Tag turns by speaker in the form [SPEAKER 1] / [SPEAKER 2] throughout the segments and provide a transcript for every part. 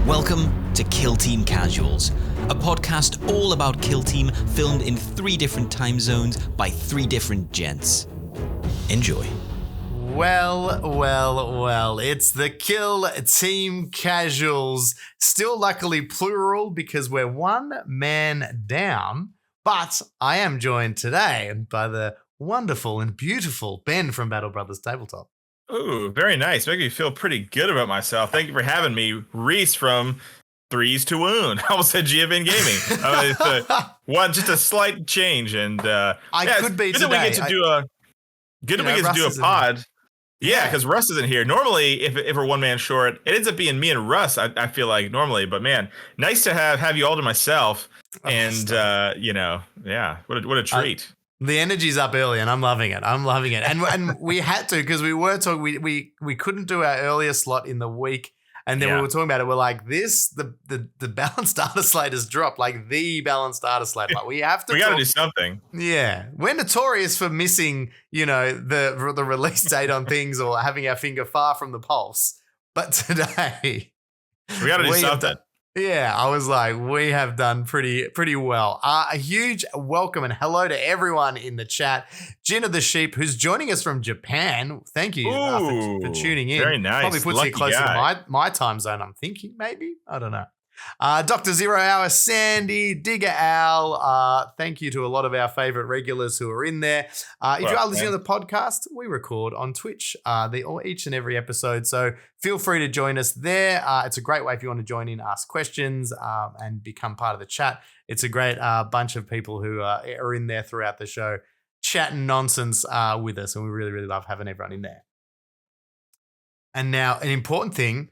[SPEAKER 1] Welcome to Kill Team Casuals, a podcast all about Kill Team filmed in 3 different time zones by 3 different gents. Enjoy.
[SPEAKER 2] Well, it's the Kill Team Casuals, still luckily plural because we're 1 man down, but I am joined today by the wonderful and beautiful Ben from Battle Brothers Tabletop.
[SPEAKER 3] Ooh, very nice. Making me feel pretty good about myself. Thank you for having me. Rhys from Threes to Wound. I almost said GFN Gaming. Just a slight change, and
[SPEAKER 2] could be
[SPEAKER 3] good
[SPEAKER 2] today.
[SPEAKER 3] That we get to do a pod. Yeah, because Russ isn't here. Normally, if we're 1 man short, it ends up being me and Russ. I feel like normally, but man, nice to have you all to myself. And what a treat.
[SPEAKER 2] The energy's up early, and I'm loving it. And we had to, because we were talking. We couldn't do our earlier slot in the week, and then we were talking about it. We're like, the balanced data slate has dropped, like the balanced data slate. But we have to.
[SPEAKER 3] We got to do something.
[SPEAKER 2] Yeah, we're notorious for missing, the release date on things or having our finger far from the pulse. But today,
[SPEAKER 3] we got to do something.
[SPEAKER 2] Yeah, I was like, we have done pretty well. A huge welcome and hello to everyone in the chat. Jin of the Sheep, who's joining us from Japan. Thank you for tuning in.
[SPEAKER 3] Very nice.
[SPEAKER 2] Probably puts you closer to my time zone, I'm thinking, maybe. I don't know. Dr. 0 Hour, Sandy, Digger Al, thank you to a lot of our favorite regulars who are in there. If you are listening to the podcast, we record on Twitch each and every episode, so feel free to join us there. It's a great way if you want to join in, ask questions, and become part of the chat. It's a great bunch of people who are in there throughout the show, chatting nonsense with us, and we really, really love having everyone in there. And now, an important thing,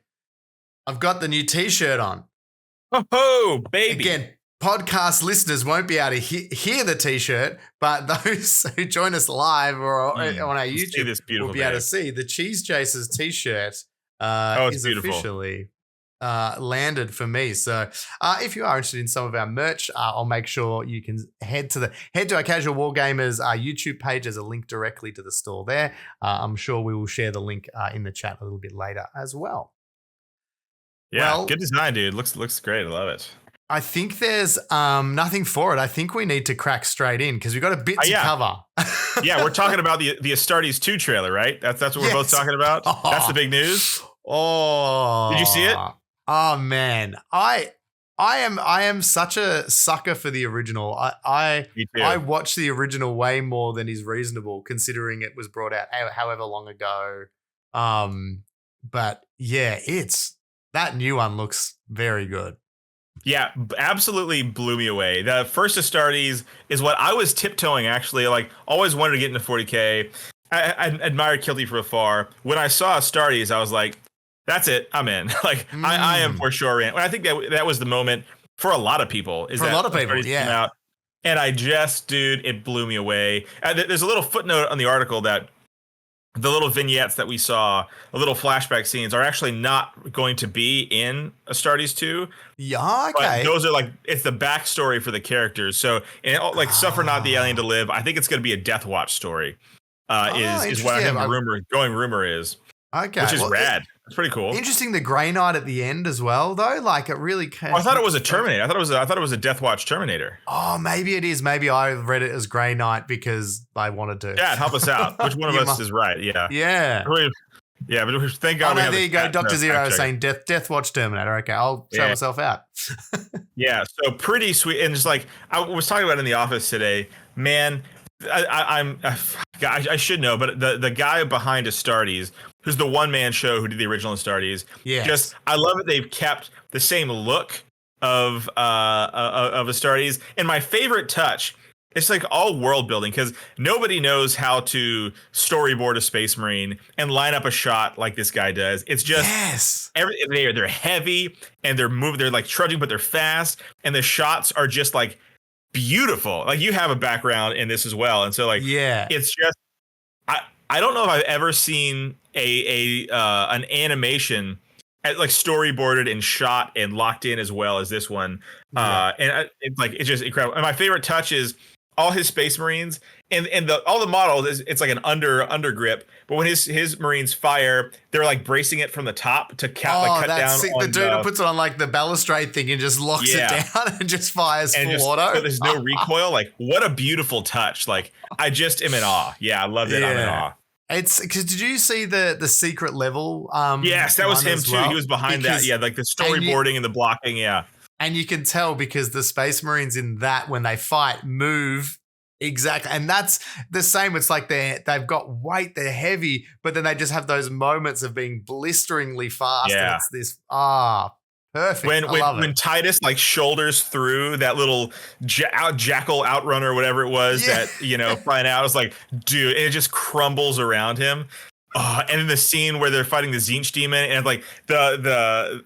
[SPEAKER 2] I've got the new T-shirt on.
[SPEAKER 3] Oh, baby.
[SPEAKER 2] Again, podcast listeners won't be able to hear the T-shirt, but those who join us live or on our YouTube will be able to see the Cheese Chasers T-shirt is
[SPEAKER 3] beautiful.
[SPEAKER 2] Officially landed for me. So if you are interested in some of our merch, I'll make sure you can head to our Casual Wargamers YouTube page. There's a link directly to the store there. I'm sure we will share the link in the chat a little bit later as well.
[SPEAKER 3] Yeah, good design, dude. Looks great. I love it.
[SPEAKER 2] I think there's nothing for it. I think we need to crack straight in because we've got a bit to cover.
[SPEAKER 3] Yeah, we're talking about the Astartes 2 trailer, right? That's what we're both talking about. Oh. That's the big news.
[SPEAKER 2] Oh,
[SPEAKER 3] did you see it?
[SPEAKER 2] Oh man, I am such a sucker for the original. I watched the original way more than is reasonable considering it was brought out however long ago. But yeah, that new one looks very good.
[SPEAKER 3] Yeah, absolutely blew me away. The first Astartes is what I was tiptoeing, actually. Like, always wanted to get into 40K. I admired Kill Team from afar. When I saw Astartes, I was like, that's it. I'm in. Like, I am for sure in. I think that was the moment for a lot of people.
[SPEAKER 2] For a lot of people, yeah.
[SPEAKER 3] Out, and dude, it blew me away. There's a little footnote on the article that the little vignettes that we saw, the little flashback scenes, are actually not going to be in Astartes 2.
[SPEAKER 2] Yeah, okay.
[SPEAKER 3] But those are it's the backstory for the characters. So, Suffer Not the Alien to Live, I think it's going to be a Death Watch story, is what I think the rumor is.
[SPEAKER 2] Okay.
[SPEAKER 3] Which is rad. It's pretty cool.
[SPEAKER 2] Interesting, the Grey Knight at the end as well, though. Like, it really
[SPEAKER 3] I thought it was a Terminator. I thought it was a Death Watch Terminator.
[SPEAKER 2] Oh, maybe it is. Maybe I read it as Grey Knight because I wanted to.
[SPEAKER 3] Yeah, help us out. Which one of us is right? Yeah.
[SPEAKER 2] Yeah.
[SPEAKER 3] Yeah, but thank God.
[SPEAKER 2] There you go. Dr. Zero saying Death Watch Terminator. Okay, I'll show myself out.
[SPEAKER 3] Yeah, so pretty sweet. And just like I was talking about in the office today, man, I should know, but the guy behind Astartes, who's the 1 man show who did the original Astartes, I love it. They've kept the same look of Astartes, and my favorite touch, it's like all world building because nobody knows how to storyboard a Space Marine and line up a shot like this guy does. It's just they're heavy and they're moving, they're like trudging, but they're fast, and the shots are just like beautiful. Like, you have a background in this as well, and so it's just I don't know if I've ever seen an animation like storyboarded and shot and locked in as well as this one. And it's just incredible. And my favorite touch is all his Space Marines and all the models it's like an under grip, but when his Marines fire, they're like bracing it from the top to cut down.
[SPEAKER 2] Sick. The dude who puts it on like the balustrade thing and just locks it down and just fires full auto.
[SPEAKER 3] So there's no recoil. Like, what a beautiful touch! Like, I just am in awe. Yeah, I loved it. I'm in awe.
[SPEAKER 2] It's because did you see the secret level?
[SPEAKER 3] Yes, that was him too. Well? He was behind that. Yeah, like the storyboarding and the blocking. Yeah.
[SPEAKER 2] And you can tell because the Space Marines in that, when they fight, move exactly. And that's the same. It's like they've got weight, they're heavy, but then they just have those moments of being blisteringly fast. Yeah. And it's this, perfect.
[SPEAKER 3] When Titus like shoulders through that little jackal outrunner or whatever it was that, flying out, I was like, dude, and it just crumbles around him. And in the scene where they're fighting the Tzeentch demon, and like the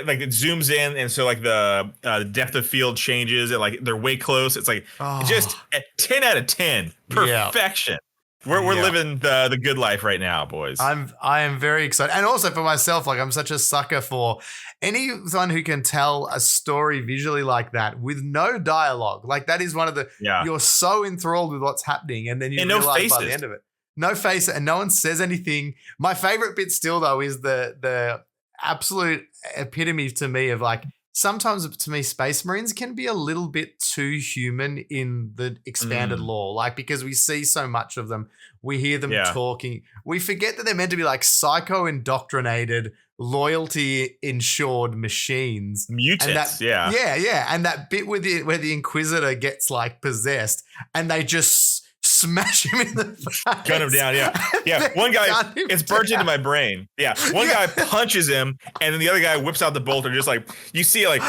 [SPEAKER 3] like it zooms in, and so like the depth of field changes, and like they're way close. It's like just a 10 out of 10, perfection. Yeah. We're living the good life right now, boys.
[SPEAKER 2] I am very excited, and also for myself, like I'm such a sucker for anyone who can tell a story visually like that with no dialogue. Like that is one of the you're so enthralled with what's happening, and then you realize by the end of it. No face, and no one says anything. My favorite bit still, though, is the absolute epitome to me of like, sometimes to me, Space Marines can be a little bit too human in the expanded lore. Like, because we see so much of them, we hear them talking. We forget that they're meant to be like psycho-indoctrinated, loyalty-insured machines.
[SPEAKER 3] Mutants,
[SPEAKER 2] Yeah. And that bit where the Inquisitor gets like possessed and they just smash him in the face.
[SPEAKER 3] Gun him down, yeah. One guy, it's burnt into my brain. Yeah, one guy punches him, and then the other guy whips out the bolter. Just like you see, like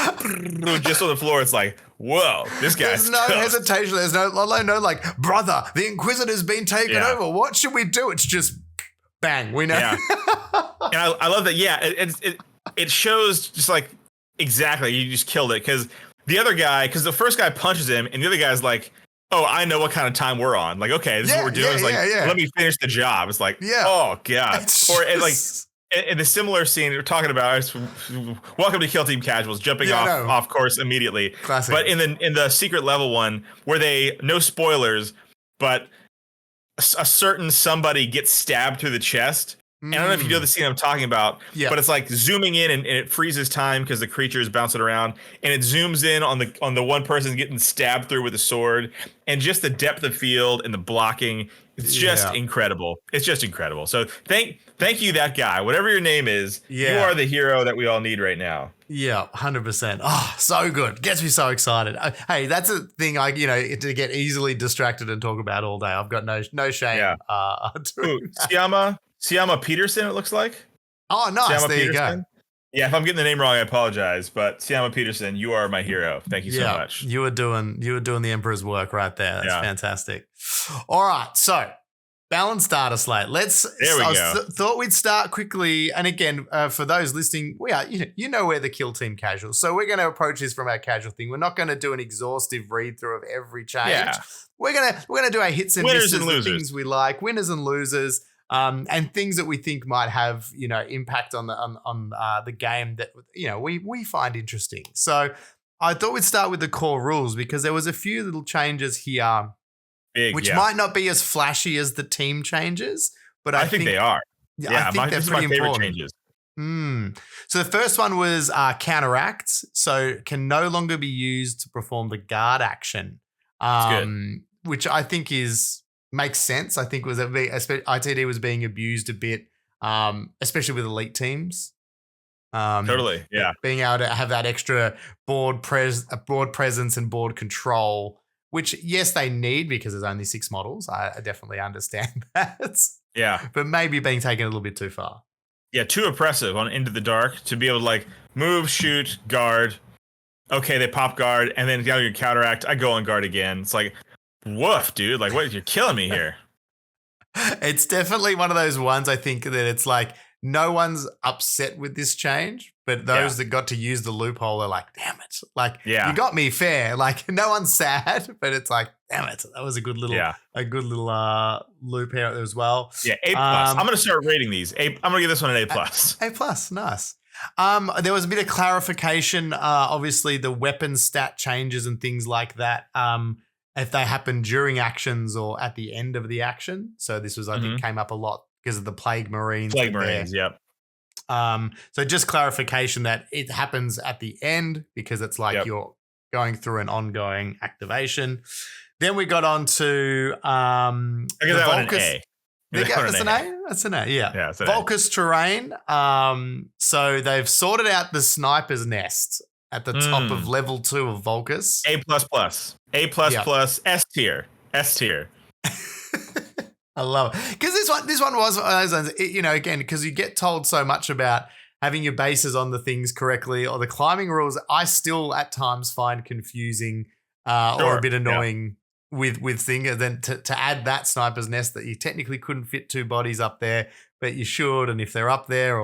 [SPEAKER 3] just on the floor. It's like, whoa, this guy's.
[SPEAKER 2] There's no hesitation. There's no like, brother, the Inquisitor's been taken over. What should we do? It's just bang. We know.
[SPEAKER 3] Yeah. And I love that. Yeah, it shows just like exactly. You just killed it because the other guy, because the first guy punches him, and the other guy's like, oh, I know what kind of time we're on. Like, okay, this is what we're doing. It's like, let me finish the job. It's like, oh, God. Or like in the similar scene we're talking about, welcome to Kill Team Casuals, jumping off course immediately.
[SPEAKER 2] Classic.
[SPEAKER 3] But in the secret level one, where no spoilers, but a certain somebody gets stabbed through the chest. And I don't know if you know the scene I'm talking about, but it's like zooming in and it freezes time because the creature is bouncing around, and it zooms in on the one person getting stabbed through with a sword, and just the depth of field and the blocking. It's just incredible. It's just incredible. So thank you, that guy, whatever your name is. You are the hero that we all need right now.
[SPEAKER 2] Yeah, 100%. Oh, so good. Gets me so excited. Hey, that's a thing to get easily distracted and talk about all day. I've got no shame.
[SPEAKER 3] Yeah. Siama Peterson, it looks like.
[SPEAKER 2] Oh, nice.
[SPEAKER 3] Siama
[SPEAKER 2] there
[SPEAKER 3] Peterson.
[SPEAKER 2] You go.
[SPEAKER 3] Yeah, if I'm getting the name wrong, I apologize. But Siama Peterson, you are my hero. Thank you so much.
[SPEAKER 2] You were doing the Emperor's work right there. That's fantastic. All right, so balanced data slate.
[SPEAKER 3] There we go.
[SPEAKER 2] Thought we'd start quickly, and again, for those listening, we are we're the Kill Team Casuals, so we're going to approach this from our casual thing. We're not going to do an exhaustive read through of every change. Yeah. We're gonna do our hits and
[SPEAKER 3] winners
[SPEAKER 2] misses,
[SPEAKER 3] and losers,
[SPEAKER 2] the things we like, winners and losers. And things that we think might have, impact on the game that, we find interesting. So I thought we'd start with the core rules because there was a few little changes here, which might not be as flashy as the team changes, but I think
[SPEAKER 3] they are.
[SPEAKER 2] Yeah, I think they're pretty important.
[SPEAKER 3] Changes.
[SPEAKER 2] So the first one was counteract. So can no longer be used to perform the guard action, which I think makes sense. I think ITD was being abused a bit, especially with elite teams.
[SPEAKER 3] Totally, yeah.
[SPEAKER 2] Being able to have that extra board presence and board control, which yes, they need because there's only 6 models. I definitely understand that.
[SPEAKER 3] Yeah,
[SPEAKER 2] but maybe being taken a little bit too far.
[SPEAKER 3] Yeah, too oppressive on Into the Dark to be able to like move, shoot, guard. Okay, they pop guard, and then you counteract. I go on guard again. It's like, woof, dude. Like, what? You're killing me here.
[SPEAKER 2] It's definitely one of those ones, I think, that it's like no one's upset with this change, but those that got to use the loophole are like, damn it. Like, you got me fair. Like, no one's sad, but it's like, damn it. That was a good little loop here as well.
[SPEAKER 3] Yeah, A+. I'm going to start rating these. I'm going to give this one an A+.
[SPEAKER 2] A+, nice. There was a bit of clarification. Obviously, the weapon stat changes and things like that. if they happen during actions or at the end of the action. So this was, I think, came up a lot because of the Plague Marines.
[SPEAKER 3] Plague Marines, yep.
[SPEAKER 2] So just clarification that it happens at the end because it's like you're going through an ongoing activation. Then we got on to
[SPEAKER 3] I guess that one an A.
[SPEAKER 2] That's an A? That's an A, yeah.
[SPEAKER 3] Yeah,
[SPEAKER 2] Vulcus terrain. So they've sorted out the sniper's nest at the top of level 2 of Vulcus.
[SPEAKER 3] A++. A++, S tier. S tier.
[SPEAKER 2] I love it. Because this one was one of those ones, again, because you get told so much about having your bases on the things correctly or the climbing rules, I still at times find confusing or a bit annoying with things. And then to add that sniper's nest that you technically couldn't fit 2 bodies up there, but you should. And if they're up there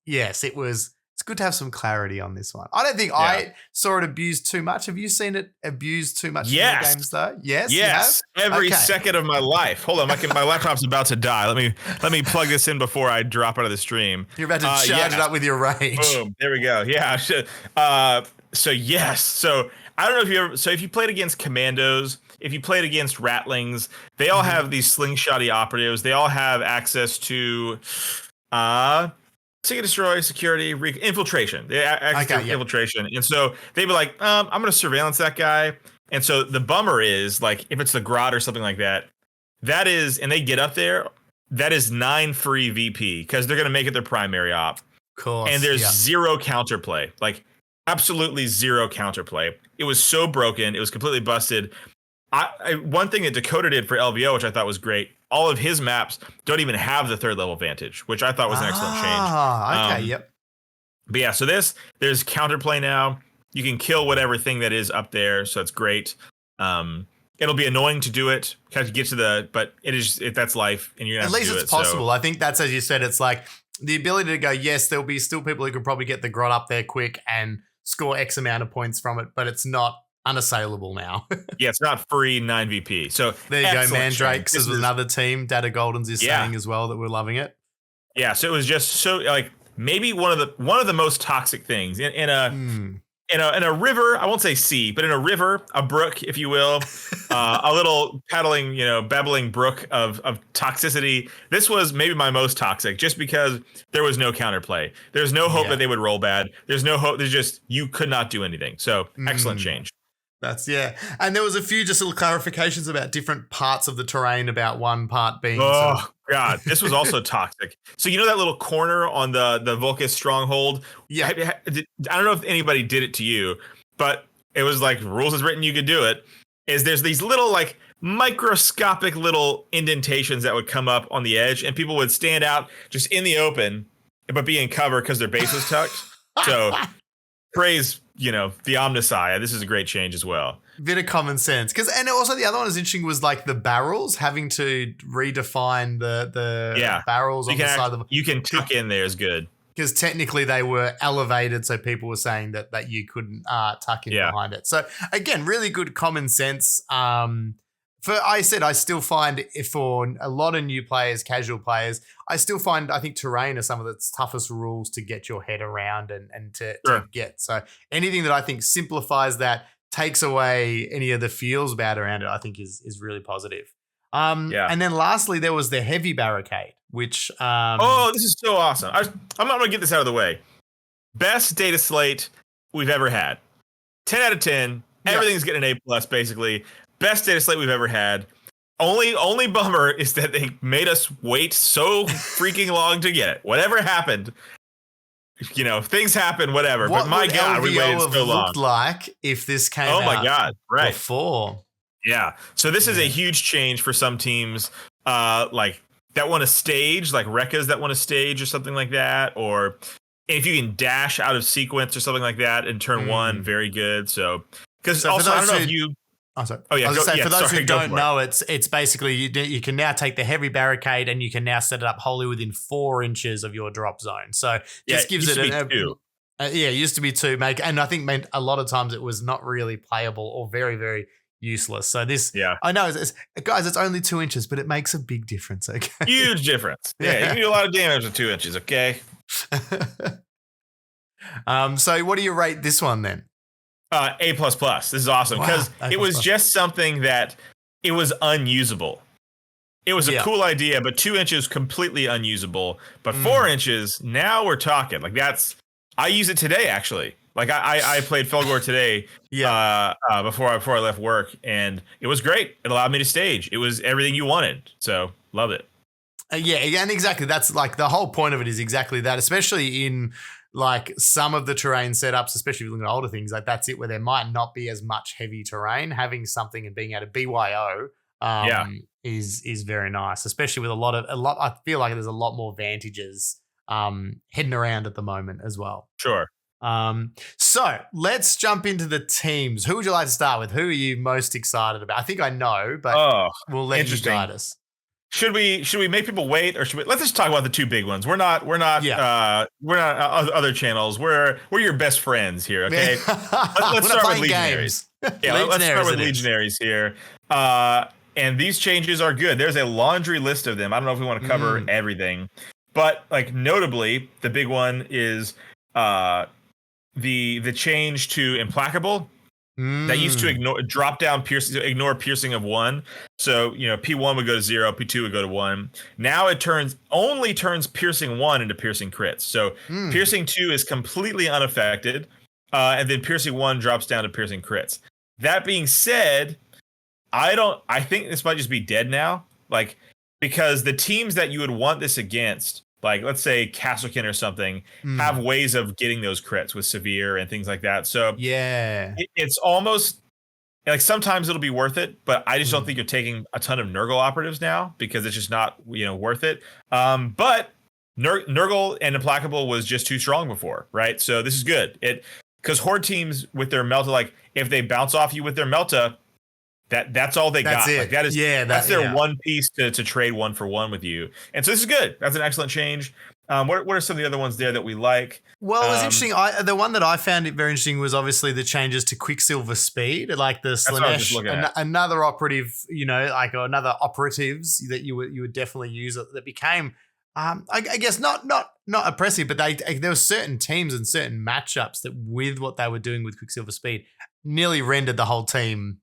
[SPEAKER 2] yes, it's good to have some clarity on this one. I don't think I saw it abused too much. Have you seen it abused too much in the games though? Yes.
[SPEAKER 3] Yes. Every second of my life. Hold on, my laptop's about to die. Let me plug this in before I drop out of the stream.
[SPEAKER 2] You're about to charge it up with your rage.
[SPEAKER 3] Boom. There we go. Yeah. So yes. So I don't know if you played against commandos, if you played against ratlings, they all have these slingshotty operatives. They all have access to seek and destroy, security, infiltration. They access infiltration. And so they'd be like, I'm going to surveillance that guy. And so the bummer is, like, if it's the Grot or something like that, and they get up there, that is 9 free VP because they're going to make it their primary op.
[SPEAKER 2] Of course.
[SPEAKER 3] And there's zero counterplay, like absolutely zero counterplay. It was so broken. It was completely busted. One thing that Dakota did for LVO, which I thought was great, all of his maps don't even have the 3rd level vantage, which I thought was an excellent change.
[SPEAKER 2] Okay, yep.
[SPEAKER 3] But yeah, so there's counterplay now. You can kill whatever thing that is up there, so it's great. It'll be annoying to do it, kind of get to but that's life, and you're gonna have to do it. At least
[SPEAKER 2] it's possible. So. I think that's, as you said, it's like the ability to go, yes, there'll be still people who could probably get the Grot up there quick and score X amount of points from it, but it's not unassailable now.
[SPEAKER 3] Yeah, it's not free 9 VP. So
[SPEAKER 2] there you go, Mandrakes is another team. Data Goldens is saying as well that we're loving it.
[SPEAKER 3] Yeah, so it was just so like maybe one of the most toxic things in a river. I won't say sea, but in a river, a brook, if you will, a little paddling, babbling brook of toxicity. This was maybe my most toxic, just because there was no counterplay. There's no hope that they would roll bad. There's no hope. There's just you could not do anything. So excellent change.
[SPEAKER 2] And there was a few just little clarifications about different parts of the terrain, about one part being.
[SPEAKER 3] God, this was also toxic. So that little corner on the Vulcus stronghold. Yeah, I don't know if anybody did it to you, but it was like rules is written, you could do it. There's these little like microscopic little indentations that would come up on the edge, and people would stand out just in the open, but be in cover because their base was tucked. So praise. The Omnissiah. This is a great change as well.
[SPEAKER 2] Bit of common sense. And also the other one was interesting was like the barrels, having to redefine the barrels on the side of the.
[SPEAKER 3] You can tuck in there is good.
[SPEAKER 2] Because technically they were elevated, so people were saying that you couldn't tuck in behind it. So again, really good common sense. I still find for a lot of new players, casual players, I think terrain are some of the toughest rules to get your head around and to get. So anything that I think simplifies that, takes away any of the feels bad around it, I think is really positive. And then lastly, there was the heavy barricade, which
[SPEAKER 3] this is so awesome. I'm not going to get this out of the way. Best data slate we've ever had. 10 out of 10. Everything's getting an A+ basically. Best data slate we've ever had. Only bummer is that they made us wait so freaking long to get it. Whatever happened, things happen, whatever.
[SPEAKER 2] What
[SPEAKER 3] but my God, we waited so long.
[SPEAKER 2] Looked like if this came out.
[SPEAKER 3] Oh my God, right
[SPEAKER 2] before.
[SPEAKER 3] Yeah. So this is a huge change for some teams, like that want to stage, like Rekkas that want to stage or something like that, or if you can dash out of sequence or something like that in turn 1, very good. So because also I don't know if you.
[SPEAKER 2] Oh, sorry. Oh, yeah. I was going to say, for those who don't know, it's basically you can now take the heavy barricade and you can now set it up wholly within 4 inches of your drop zone. So just gives it it used to be 2. And I think meant a lot of times it was not really playable or very, very useless. So this, I know, guys, it's only 2 inches, but it makes a big difference. Okay,
[SPEAKER 3] huge difference. Yeah, you can do a lot of damage with 2 inches. Okay.
[SPEAKER 2] So what do you rate this one then?
[SPEAKER 3] A++. This is awesome because it was just something that it was unusable. It was a cool idea, but 2 inches completely unusable. But 4 inches, now we're talking. Like I use it today actually. Like I played Fel Gore today before I left work, and it was great. It allowed me to stage. It was everything you wanted. So love it.
[SPEAKER 2] And exactly. That's like the whole point of it is exactly that, especially in like some of the terrain setups, especially if you're looking at older things, like that's it, where there might not be as much heavy terrain. Having something and being able to BYO is very nice, especially with a lot. I feel like there's a lot more advantages heading around at the moment as well.
[SPEAKER 3] Sure.
[SPEAKER 2] So let's jump into the teams. Who would you like to start with? Who are you most excited about? I think I know, but we'll let you guide us.
[SPEAKER 3] Should we make people wait, or let's just talk about the 2 big ones? We're not other channels. We're your best friends here. Okay. let's start with Legionaries. Let's start with Legionaries here. And these changes are good. There's a laundry list of them. I don't know if we want to cover everything, but like notably, the big one is the change to Implacable. That used to ignore piercing of 1. So, P1 would go to 0, P2 would go to 1. Now it only turns piercing 1 into piercing crits. So piercing 2 is completely unaffected, and then piercing 1 drops down to piercing crits. That being said, I think this might just be dead now, like because the teams that you would want this against, like let's say Castlekin or something, have ways of getting those crits with severe and things like that. So it's almost like sometimes it'll be worth it, but I just don't think you're taking a ton of Nurgle operatives now because it's just not worth it. But Nurgle and Implacable was just too strong before, right? So this is good. Because Horde teams with their Melta, like if they bounce off you with their Melta, that's all they got. Like that is that's their one piece to trade 1 for 1 with you. And so this is good. That's an excellent change. What are some of the other ones there that we like?
[SPEAKER 2] Well, it was interesting. The one that I found it very interesting was obviously the changes to Quicksilver speed, like the Slanesh, another operative, like another operatives that you would definitely use that became, I guess not oppressive, but there were certain teams and certain matchups that with what they were doing with Quicksilver speed nearly rendered the whole team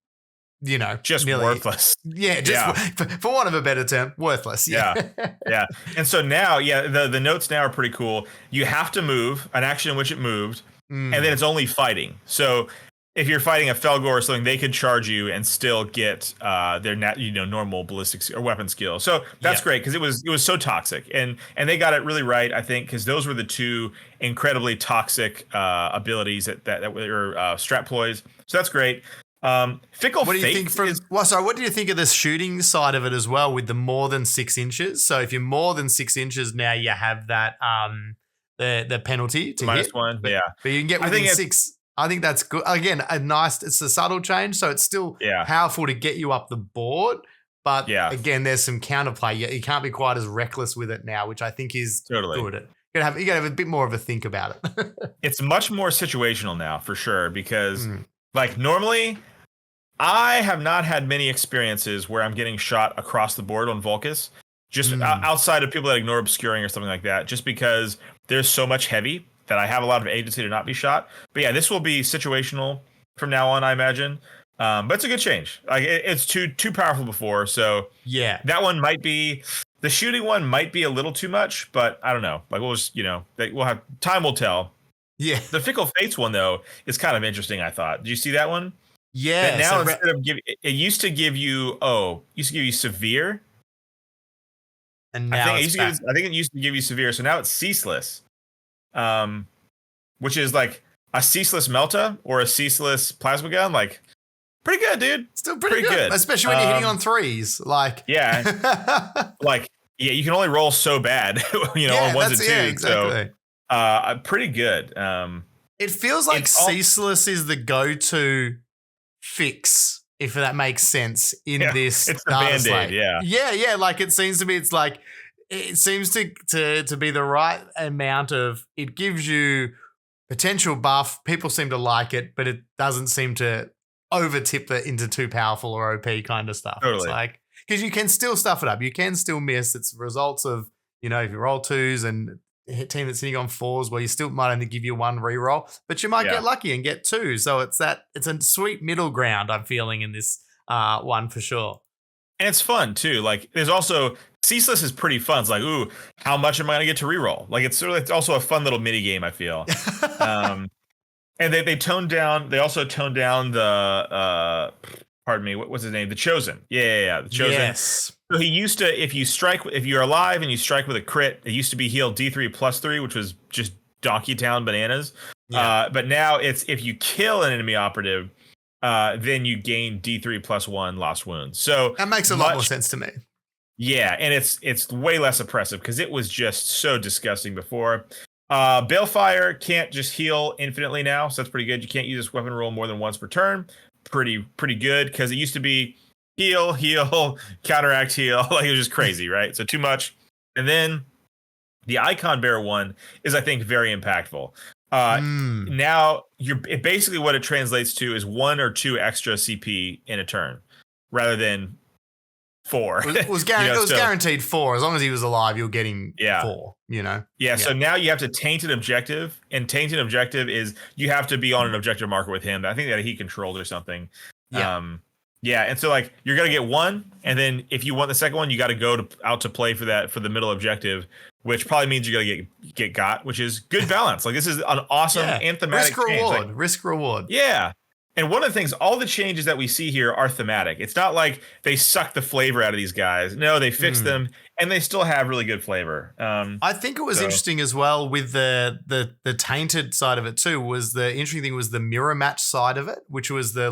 [SPEAKER 3] just nearly, worthless.
[SPEAKER 2] For want of a better term, worthless.
[SPEAKER 3] Yeah. And so now, the notes now are pretty cool. You have to move an action in which it moved, and then it's only fighting. So if you're fighting a Fel Gore or something, they could charge you and still get their normal ballistic or weapon skill. So that's great because it was so toxic, and they got it really right, I think, because those were the 2 incredibly toxic abilities that were strat ploys. So that's great. Fickle
[SPEAKER 2] what do you think what do you think of the shooting side of it as well with the more than 6 inches? So if you're more than 6 inches now, you have that the penalty to hit.
[SPEAKER 3] -1,
[SPEAKER 2] but you can get within 6. I think that's good. Again, it's a subtle change, so it's still powerful to get you up the board. But again, there's some counterplay. You can't be quite as reckless with it now, which I think is
[SPEAKER 3] totally
[SPEAKER 2] good. You gotta have a bit more of a think about it.
[SPEAKER 3] It's much more situational now for sure because like normally I have not had many experiences where I'm getting shot across the board on Vulcus, just outside of people that ignore obscuring or something like that, just because there's so much heavy that I have a lot of agency to not be shot. But yeah, this will be situational from now on, I imagine. But it's a good change. Like it's too powerful before, so that one might be the shooting one might be a little too much, but I don't know. Like we'll just we'll have time will tell.
[SPEAKER 2] Yeah,
[SPEAKER 3] the Fickle Fates one though is kind of interesting. I thought. Did you see that one?
[SPEAKER 2] Yeah.
[SPEAKER 3] But now instead of it used to give you severe,
[SPEAKER 2] and now
[SPEAKER 3] I think it used to give you severe. So now it's ceaseless, which is like a ceaseless Melta or a ceaseless plasma gun. Like pretty good, dude.
[SPEAKER 2] Still pretty good, especially when you're hitting on 3s. Like
[SPEAKER 3] you can only roll so bad, on 1s and 2s. Yeah, exactly. So, pretty good.
[SPEAKER 2] It feels like ceaseless is the go-to fix, if that makes sense, in this.
[SPEAKER 3] It's the Band-Aid,
[SPEAKER 2] yeah. Like it seems to be, it seems to be the right amount of, it gives you potential buff. People seem to like it, but it doesn't seem to overtip it into too powerful or OP kind of stuff.
[SPEAKER 3] Totally.
[SPEAKER 2] It's like, because you can still stuff it up. You can still miss. It's results of, if you roll 2s and team that's sitting on 4s where you still might only give you 1 reroll, but you might get lucky and get 2. So it's a sweet middle ground I'm feeling in this one for sure.
[SPEAKER 3] And it's fun too. Like there's also Ceaseless is pretty fun. It's like, ooh, how much am I gonna get to reroll? Like it's also a fun little mini game, I feel. And they toned down. They also toned down the pardon me, what was his name? The Chosen. Yeah, the Chosen.
[SPEAKER 2] Yes.
[SPEAKER 3] So he used to, if you're alive and you strike with a crit, it used to be heal D3+3, which was just Donkey Town bananas. Yeah. But now it's if you kill an enemy operative, then you gain D3+1 lost wounds. So
[SPEAKER 2] that makes a lot more sense to me.
[SPEAKER 3] Yeah, and it's way less oppressive because it was just so disgusting before. Balefire can't just heal infinitely now, so that's pretty good. You can't use this weapon roll more than once per turn. Pretty good because it used to be heal, counteract, heal. Like it was just crazy, right? So too much. And then the Icon Bearer one is, I think, very impactful. Now basically what it translates to is 1 or 2 extra CP in a turn rather than 4.
[SPEAKER 2] It was guaranteed 4. As long as he was alive, you're getting 4, you know?
[SPEAKER 3] Yeah, so now you have to taint an objective, and taint an objective is you have to be on an objective marker with him. I think that he controlled or something. Yeah, and so like you're gonna get 1, and then if you want the second one, you got to go out to play for the middle objective, which probably means you're gonna get got, which is good balance. Like this is an awesome and thematic
[SPEAKER 2] risk reward.
[SPEAKER 3] Yeah. And one of the things, all the changes that we see here are thematic. It's not like they suck the flavor out of these guys. No, they fix them, and they still have really good flavor.
[SPEAKER 2] I think it was interesting as well with the tainted side of it too. Was the interesting thing was the mirror match side of it, which was the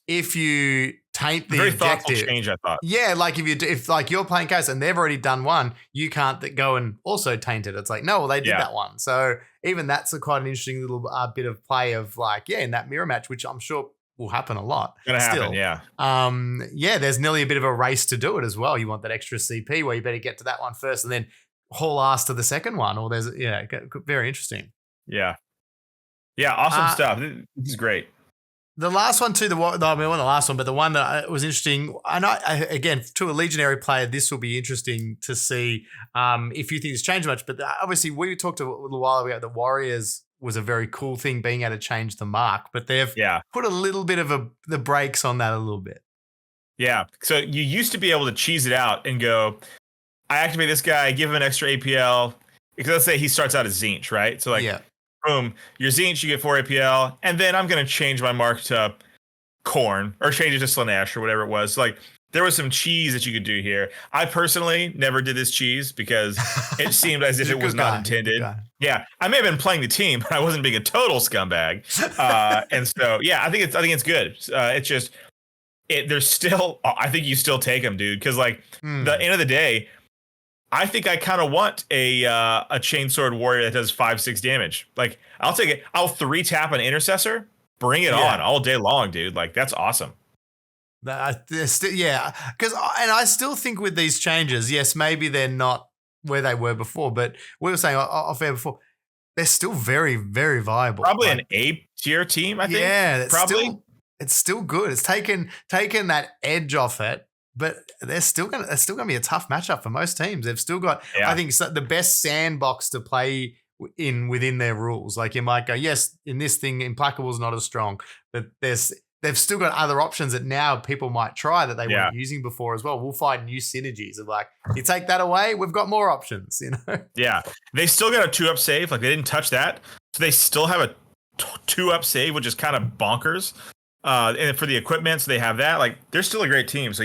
[SPEAKER 2] if you taint the
[SPEAKER 3] very
[SPEAKER 2] objective,
[SPEAKER 3] thoughtful change, I thought.
[SPEAKER 2] Yeah, like if like you're playing case and they've already done one, you can't go and also taint it. It's like no, well they did that one. So even that's quite an interesting little bit of play of in that mirror match, which I'm sure will happen a lot.
[SPEAKER 3] Gonna happen, yeah.
[SPEAKER 2] There's nearly a bit of a race to do it as well. You want that extra CP where you better get to that one first and then haul ass to the second one. Or there's very interesting.
[SPEAKER 3] Yeah, awesome stuff. This is great.
[SPEAKER 2] The last one too, not the last one, but the one that was interesting, and again, to a Legionary player, this will be interesting to see if you think it's changed much. But obviously, we talked a little while ago that Warriors was a very cool thing, being able to change the mark, but they've put a little bit of the brakes on that a little bit. Yeah.
[SPEAKER 3] So you used to be able to cheese it out and go, I activate this guy, give him an extra APL, because let's say he starts out as Zinch, right? So boom, your Zinch, you get 4 APL, and then I'm going to change my mark to Corn or change it to Slanesh or whatever it was. Like there was some cheese that you could do here. I personally never did this cheese because it seemed as if it was not intended. Yeah, I may have been playing the team, but I wasn't being a total scumbag. And so, I think it's good. It's just there's still, I think you still take them, dude, because the end of the day, I think I kind of want a Chainsword Warrior that does 5-6 damage. Like I'll take it. I'll 3-tap an Intercessor. Bring it on all day long, dude. Like that's awesome.
[SPEAKER 2] Because I still think with these changes, yes, maybe they're not where they were before, but we were saying off air before, they're still very, very viable.
[SPEAKER 3] Probably an A tier team, I think.
[SPEAKER 2] Yeah, it's still good. It's taken that edge off it. But they're still gonna be a tough matchup for most teams. They've still got, I think, the best sandbox to play within their rules. Like you might go, yes, in this thing, Implacable's not as strong, but they've still got other options that now people might try that they weren't using before as well. We'll find new synergies of you take that away, we've got more options.
[SPEAKER 3] Yeah, they still got a 2-up save. Like they didn't touch that, so they still have a 2-up save, which is kind of bonkers. And for the equipment, so they have that. Like, they're still a great team. So,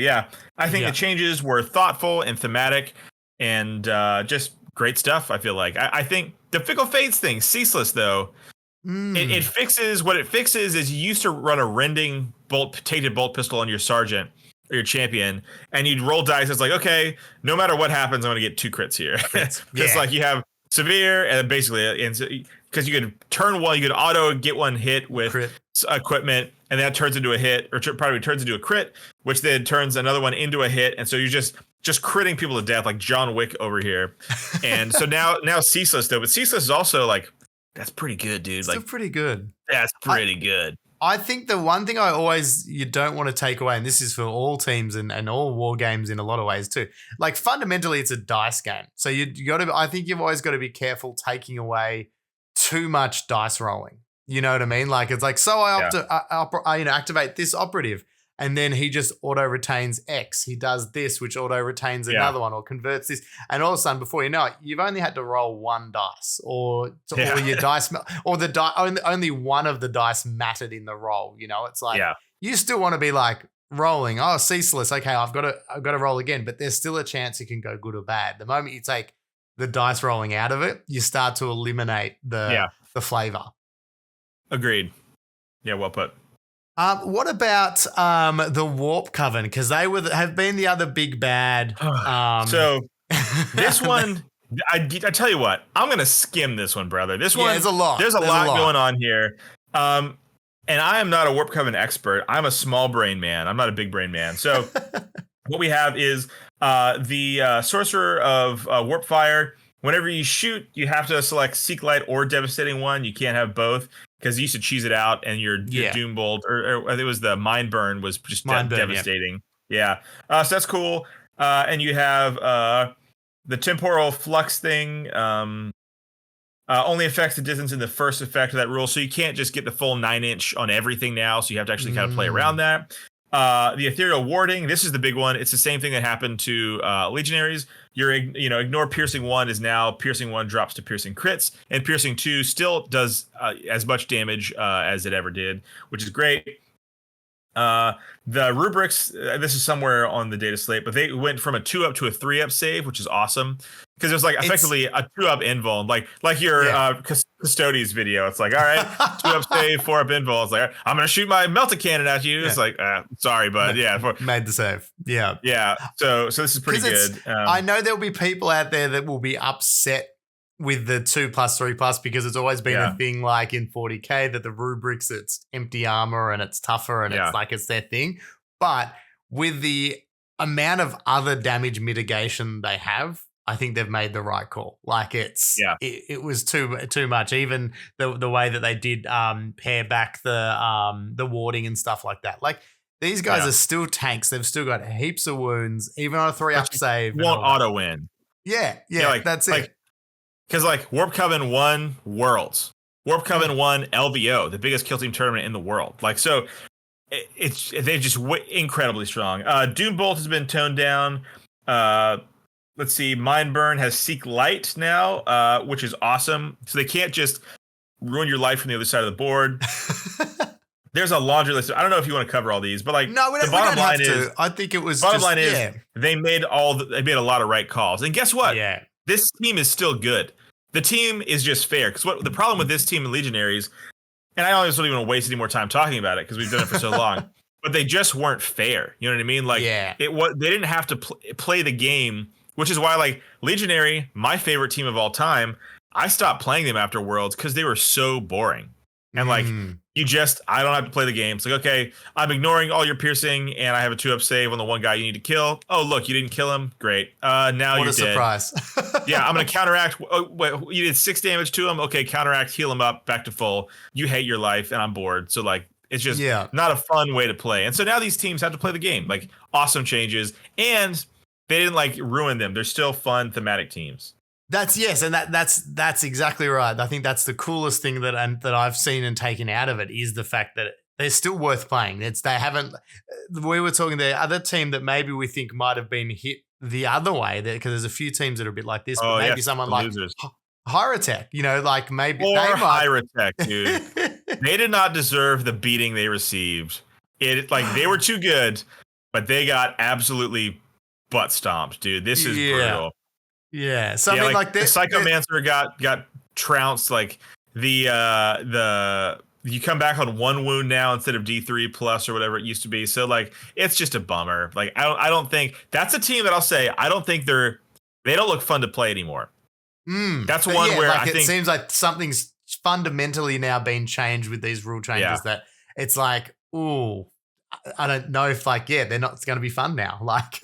[SPEAKER 3] I think the changes were thoughtful and thematic and just great stuff, I feel like. I think the Fickle Fates thing, Ceaseless, though, it fixes what it fixes is you used to run a rending tainted bolt pistol on your sergeant or your champion, and you'd roll dice. It's like, okay, no matter what happens, I'm going to get 2 crits here. It's like you have severe and basically, because you could turn one, you could auto get one hit with equipment, and that turns into a hit, or probably turns into a crit, which then turns another one into a hit, and so you're just critting people to death like John Wick over here. And so now Ceaseless though, but Ceaseless is also that's pretty good, dude.
[SPEAKER 2] Still pretty good.
[SPEAKER 3] That's pretty good.
[SPEAKER 2] I think the one thing you don't want to take away, and this is for all teams and all war games in a lot of ways too. Like fundamentally, it's a dice game, so I think you've always got to be careful taking away too much dice rolling. You know what I mean? Like it's like, so I activate this operative, and then he just auto retains X. He does this, which auto retains another one, or converts this, and all of a sudden, before you know it, you've only had to roll one dice, or your dice, or only one of the dice mattered in the roll. You know, it's like you still want to be like rolling. Oh, ceaseless. Okay, I've got to roll again, but there's still a chance it can go good or bad. The moment you take the dice rolling out of it, you start to eliminate the flavor.
[SPEAKER 3] Agreed. Yeah, well put.
[SPEAKER 2] What about the Warp Coven? Because they have been the other big bad.
[SPEAKER 3] So this one, I tell you what, I'm going to skim this one, brother. This one,
[SPEAKER 2] there's a lot.
[SPEAKER 3] There's a lot going on here. And I am not a Warp Coven expert. I'm a small brain man. I'm not a big brain man. So what we have is the Sorcerer of Warp Fire. Whenever you shoot, you have to select Seek Light or Devastating One. You can't have both, because you used to cheese it out, and your Doom Bolt, or I think it was the Mind Burn, was just devastating. Yeah. So that's cool. And you have the Temporal Flux thing. Only affects the distance in the first effect of that rule. So you can't just get the full 9-inch on everything now. So you have to actually kind of play around that. The Ethereal Warding. This is the big one. It's the same thing that happened to Legionaries. Ignore Piercing 1 is now Piercing 1 drops to Piercing Crits, and Piercing 2 still does as much damage as it ever did, which is great. The rubrics, this is somewhere on the data slate, but they went from a 2-up to a 3-up save, which is awesome, because there's like effectively a 2-up invuln, like your Custodes video. It's like, all right, 2-up save, 4-up invuln. It's like, I'm gonna shoot my melta cannon at you. It's like, sorry, bud.
[SPEAKER 2] Made the save.
[SPEAKER 3] Yeah. So this is pretty good.
[SPEAKER 2] I know there'll be people out there that will be upset with the 2+3+, because it's always been a thing, like in 40k, that the rubrics, it's empty armor and it's tougher and it's like it's their thing. But with the amount of other damage mitigation they have, I think they've made the right call. Like it was too much. Even the way that they did pare back the warding and stuff like that. Like these guys are still tanks. They've still got heaps of wounds, even on a 3-up save.
[SPEAKER 3] Won't auto win.
[SPEAKER 2] Yeah, that's it.
[SPEAKER 3] Because like Warp Coven won Worlds, Warp Coven won LVO, the biggest kill team tournament in the world. Like, so they're just incredibly strong. Doom Bolt has been toned down. Let's see, Mind Burn has Seek Light now, which is awesome. So they can't just ruin your life from the other side of the board. There's a laundry list. I don't know if you want to cover all these, but like the bottom line is,
[SPEAKER 2] I think it was
[SPEAKER 3] bottom line is they made a lot of right calls. And guess what?
[SPEAKER 2] Yeah.
[SPEAKER 3] This team is still good. The team is just fair, because what the problem with this team in Legionaries, and I always don't even want to waste any more time talking about it because we've done it for so long, but they just weren't fair. You know what I mean? Like they didn't have to play the game, which is why like Legionary, my favorite team of all time, I stopped playing them after Worlds because they were so boring. And like I don't have to play the game. It's like, okay, I'm ignoring all your piercing and I have a 2-up save on the one guy you need to kill. Oh, look, you didn't kill him. Great. Now you're dead.
[SPEAKER 2] What a surprise.
[SPEAKER 3] Yeah, I'm going to counteract. Oh, wait, you did 6 damage to him. Okay, counteract, heal him up, back to full. You hate your life and I'm bored. So like, it's just not a fun way to play. And so now these teams have to play the game. Like, awesome changes. And they didn't like ruin them. They're still fun thematic teams.
[SPEAKER 2] That's exactly right. I think that's the coolest thing that I've seen and taken out of it is the fact that they're still worth playing. We were talking the other team that maybe we think might have been hit the other way, because there's a few teams that are a bit like this, but maybe someone like Hierotek, like maybe
[SPEAKER 3] or Hierotek, dude. They did not deserve the beating they received. They were too good, but they got absolutely butt stomped, dude. This is brutal.
[SPEAKER 2] Yeah, something like this.
[SPEAKER 3] The Psychomancer got trounced. Like the you come back on 1 wound now instead of D3 plus or whatever it used to be. So like it's just a bummer. Like I don't think that's a team that I'll say I don't think they don't look fun to play anymore. That's one where I think
[SPEAKER 2] it seems like something's fundamentally now been changed with these rule changes that it's like, ooh, I don't know if they're not. It's going to be fun now. Like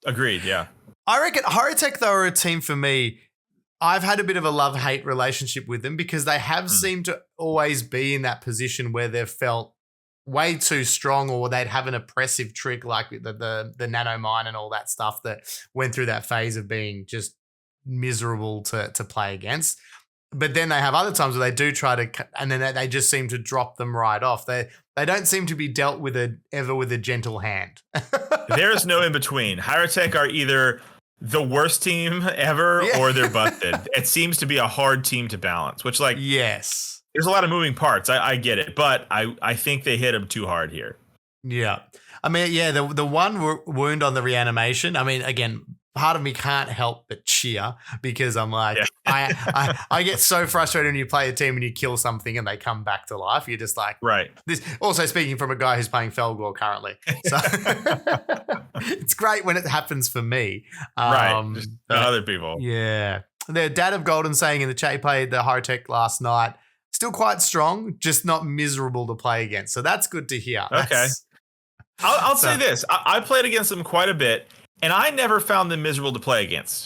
[SPEAKER 3] agreed. Yeah.
[SPEAKER 2] I reckon Hierotek, though, are a team for me I've had a bit of a love-hate relationship with them because they have seemed to always be in that position where they've felt way too strong, or they'd have an oppressive trick like the nano mine and all that stuff that went through that phase of being just miserable to play against. But then they have other times where they do try to, and then they just seem to drop them right off. They don't seem to be dealt with ever with a gentle hand.
[SPEAKER 3] There's no in between. Hieratech are either the worst team ever or they're busted. It seems to be a hard team to balance, which
[SPEAKER 2] yes.
[SPEAKER 3] There's a lot of moving parts. I get it, but I think they hit him too hard here.
[SPEAKER 2] Yeah. I mean, the one wound on the reanimation, I mean, again, part of me can't help but cheer because I'm like, I get so frustrated when you play a team and you kill something and they come back to life. You're just like,
[SPEAKER 3] right.
[SPEAKER 2] This. Also speaking from a guy who's playing Fel Gore currently. So it's great when it happens for me.
[SPEAKER 3] Right. Just other people.
[SPEAKER 2] Yeah. The Dad of Golden saying in the chat, he played the Hieratech last night. Still quite strong, just not miserable to play against. So that's good to hear.
[SPEAKER 3] Okay. I'll say this. I played against them quite a bit, and I never found them miserable to play against.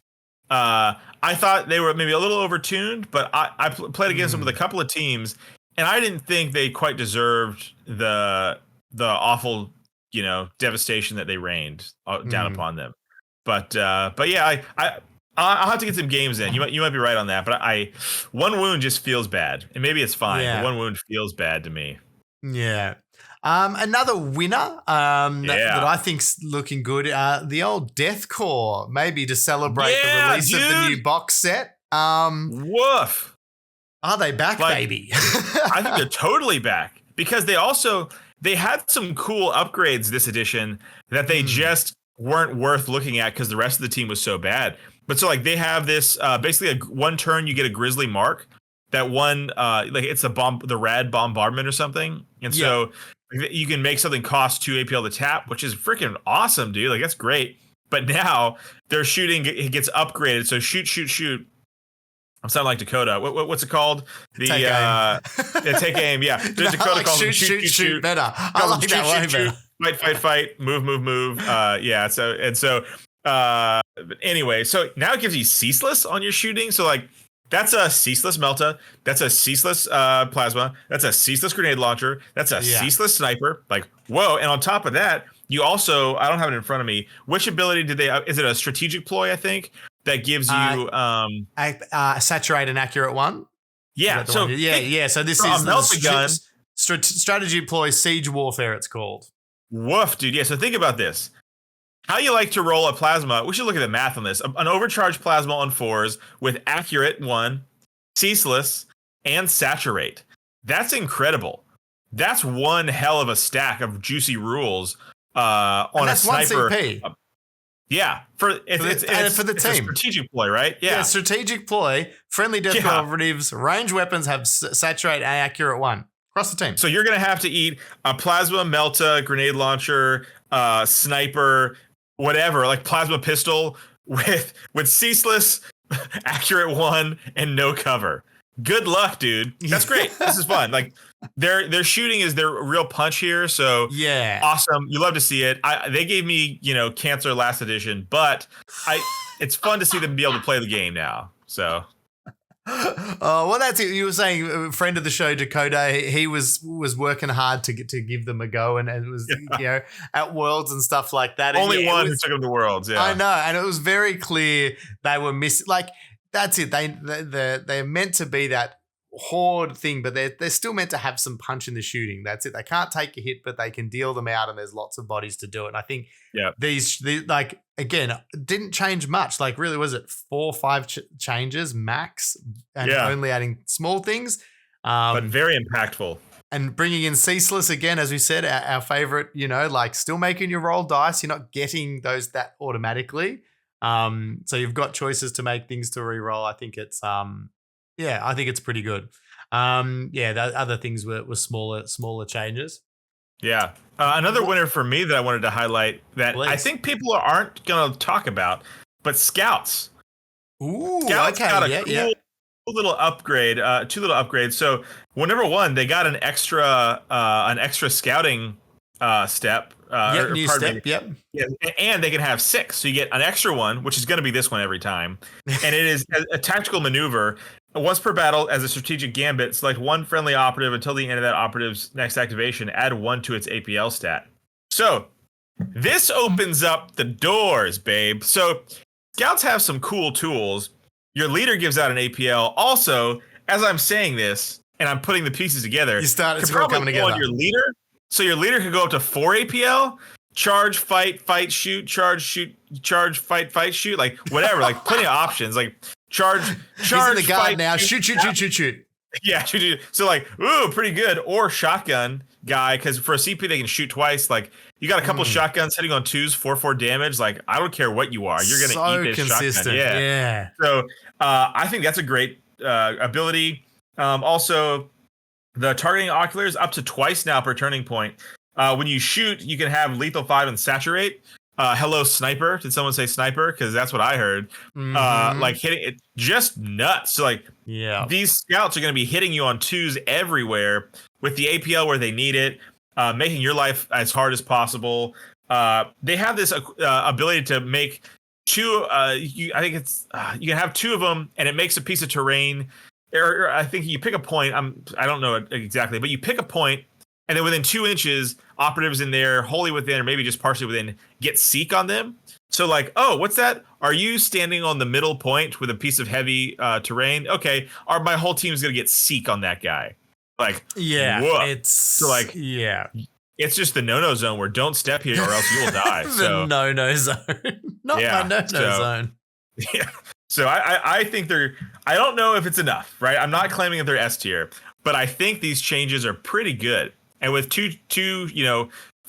[SPEAKER 3] I thought they were maybe a little overtuned, but I played against them with a couple of teams, and I didn't think they quite deserved the awful, devastation that they rained down upon them. But yeah, I'll have to get some games in. You might be right on that, but one wound just feels bad, and maybe it's fine.
[SPEAKER 2] Yeah.
[SPEAKER 3] But one wound feels bad to me.
[SPEAKER 2] Yeah. Another winner that I think's looking good. The old Death Corps, maybe to celebrate the release of the new box set.
[SPEAKER 3] Woof.
[SPEAKER 2] Are they back, baby?
[SPEAKER 3] I think they're totally back because they had some cool upgrades this edition that they just weren't worth looking at because the rest of the team was so bad. But so they have this basically one turn you get a Grizzly Mark, that one it's the Rad Bombardment or something, and so you can make something cost 2 APL to tap, which is freaking awesome, dude. That's great. But now their shooting it gets upgraded, so shoot. I'm sounding like Dakota. What's it called? Take aim. Yeah, there's Dakota calls
[SPEAKER 2] shoot better. I like that way better.
[SPEAKER 3] Fight, move. Anyway, so now it gives you ceaseless on your shooting. So that's a ceaseless Melta. That's a ceaseless plasma. That's a ceaseless grenade launcher. That's a ceaseless sniper. Whoa. And on top of that, you also, I don't have it in front of me. Which ability is it a strategic ploy, I think, that gives you
[SPEAKER 2] saturate and accurate one?
[SPEAKER 3] Yeah.
[SPEAKER 2] So So this is
[SPEAKER 3] Melta gun.
[SPEAKER 2] Strategy ploy siege warfare, it's called.
[SPEAKER 3] Woof, dude. Yeah. So think about this. How you like to roll a plasma? We should look at the math on this. An overcharged plasma on 4s with accurate 1, ceaseless, and saturate. That's incredible. That's one hell of a stack of juicy rules on a sniper.
[SPEAKER 2] 1 CP.
[SPEAKER 3] Yeah, for the team. A strategic ploy, right? Yeah,
[SPEAKER 2] strategic ploy. Friendly death cooperatives, range weapons have saturate and accurate 1 across the team.
[SPEAKER 3] So you're gonna have to eat a plasma, Melta, grenade launcher, sniper, whatever, plasma pistol with ceaseless, accurate 1, and no cover. Good luck, dude. That's great. This is fun. Their shooting is their real punch here. So awesome. You love to see it. They gave me cancer last edition, but it's fun to see them be able to play the game now. So.
[SPEAKER 2] Well, that's it. You were saying a friend of the show, Dakota, he was working hard to give them a go, and it was at Worlds and stuff like that.
[SPEAKER 3] Only one who took them to Worlds. Yeah,
[SPEAKER 2] I know, and it was very clear they were missing. That's it. They're meant to be that horde thing, but they're still meant to have some punch in the shooting. That's it. They can't take a hit, but they can deal them out, and there's lots of bodies to do it. And I think these again, didn't change much. Really, was it 4 or 5 changes max, and only adding small things,
[SPEAKER 3] but very impactful.
[SPEAKER 2] And bringing in ceaseless again, as we said, our favorite. Still making you roll dice. You're not getting that automatically. So you've got choices to make things to re-roll. I think it's I think it's pretty good. The other things were smaller changes. Yeah.
[SPEAKER 3] Another winner for me that I wanted to highlight that I think people aren't going to talk about, but Scouts.
[SPEAKER 2] Ooh,
[SPEAKER 3] Scouts got a cool little upgrade, 2 little upgrades. So, number 1, they got an extra scouting
[SPEAKER 2] New step. Yep.
[SPEAKER 3] Yeah, and they can have 6, so you get an extra one, which is going to be this one every time, and it is a tactical maneuver. Once per battle, as a strategic gambit, select one friendly operative until the end of that operative's next activation. Add 1 to its APL stat. So this opens up the doors, babe. So scouts have some cool tools. Your leader gives out an APL. Also, as I'm saying this and I'm putting the pieces together,
[SPEAKER 2] it's all coming together.
[SPEAKER 3] Your leader, so your leader could go up to 4 APL. Charge, fight, shoot, charge, fight, shoot, like whatever, like plenty of options. Like charge.
[SPEAKER 2] He's in the guard now. Shoot.
[SPEAKER 3] Yeah, shoot. So like, ooh, pretty good. Or shotgun guy, because for a CP they can shoot twice. Like you got a couple shotguns hitting on 2s, 4 damage. Like I don't care what you are, you're gonna eat this shotgun. Yeah. So I think that's a great ability. Also, the targeting oculars up to twice now per turning point. When you shoot, you can have lethal 5 and saturate. Hello, sniper. Did someone say sniper? Because that's what I heard. Like hitting it, just nuts. So like, these scouts are going to be hitting you on 2s everywhere with the APL where they need it, making your life as hard as possible. They have this ability to make 2. I think it's you can have 2 of them, and it makes a piece of terrain. Or I think you pick a point. I don't know exactly, but you pick a point. And then within 2 inches, operatives in there, wholly within, or maybe just partially within, get seek on them. So like, oh, what's that? Are you standing on the middle point with a piece of heavy terrain? Okay, my whole team is gonna get seek on that guy. Like, whoa.
[SPEAKER 2] It's so like,
[SPEAKER 3] it's just the no-no zone where don't step here or else you will die.
[SPEAKER 2] The no-no zone, not my no-no zone.
[SPEAKER 3] Yeah. So I think I don't know if it's enough, right? I'm not claiming that they're S tier, but I think these changes are pretty good. And with two, 4s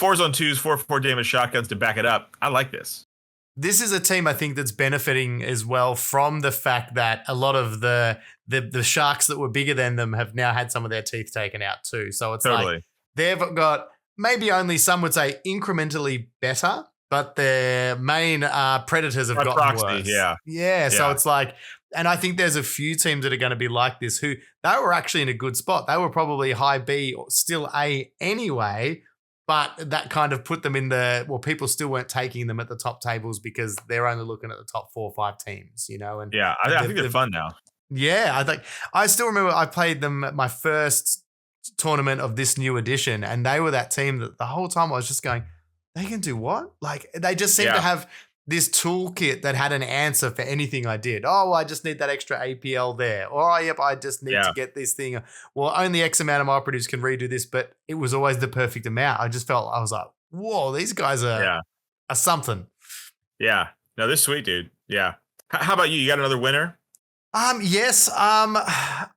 [SPEAKER 3] on 2s, 4 damage shotguns to back it up, I like this.
[SPEAKER 2] This is a team I think that's benefiting as well from the fact that a lot of the sharks that were bigger than them have now had some of their teeth taken out too. So it's like they've got maybe only some would say incrementally better, but their main predators have gotten worse. Yeah. So it's like, and I think there's a few teams that are going to be like this who they were actually in a good spot. They were probably high B or still A anyway, but that kind of put them in people still weren't taking them at the top tables because they're only looking at the top 4 or 5 teams, And
[SPEAKER 3] I think they're fun now.
[SPEAKER 2] Yeah, I still remember I played them at my first tournament of this new edition, and they were that team that the whole time I was just going, they can do what? Like they just seem to have this toolkit that had an answer for anything I did. Oh, I just need that extra APL there. Or, I just need to get this thing. Well, only X amount of operatives can redo this, but it was always the perfect amount. I was like, whoa, these guys are something.
[SPEAKER 3] Yeah. No, this is sweet, dude. Yeah. How about you? You got another winner?
[SPEAKER 2] Yes. I'd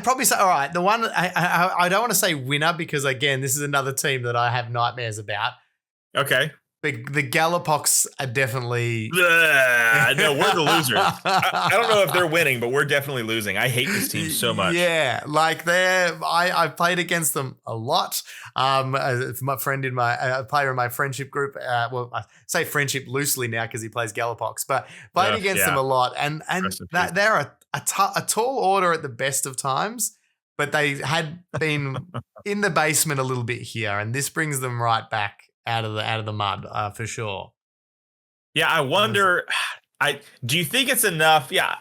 [SPEAKER 2] probably say, all right, the one, I don't want to say winner because, again, this is another team that I have nightmares about.
[SPEAKER 3] Okay.
[SPEAKER 2] The Gellerpox are definitely...
[SPEAKER 3] No, we're the losers. I don't know if they're winning, but we're definitely losing. I hate this team so much.
[SPEAKER 2] Yeah, like I've played against them a lot. My friend a player in my friendship group, I say friendship loosely now because he plays Gellerpox, but played against them a lot. And they're a tall order at the best of times, but they had been in the basement a little bit here, and this brings them right back out of the mud for sure.
[SPEAKER 3] Yeah, I wonder. Do you think it's enough? Yeah,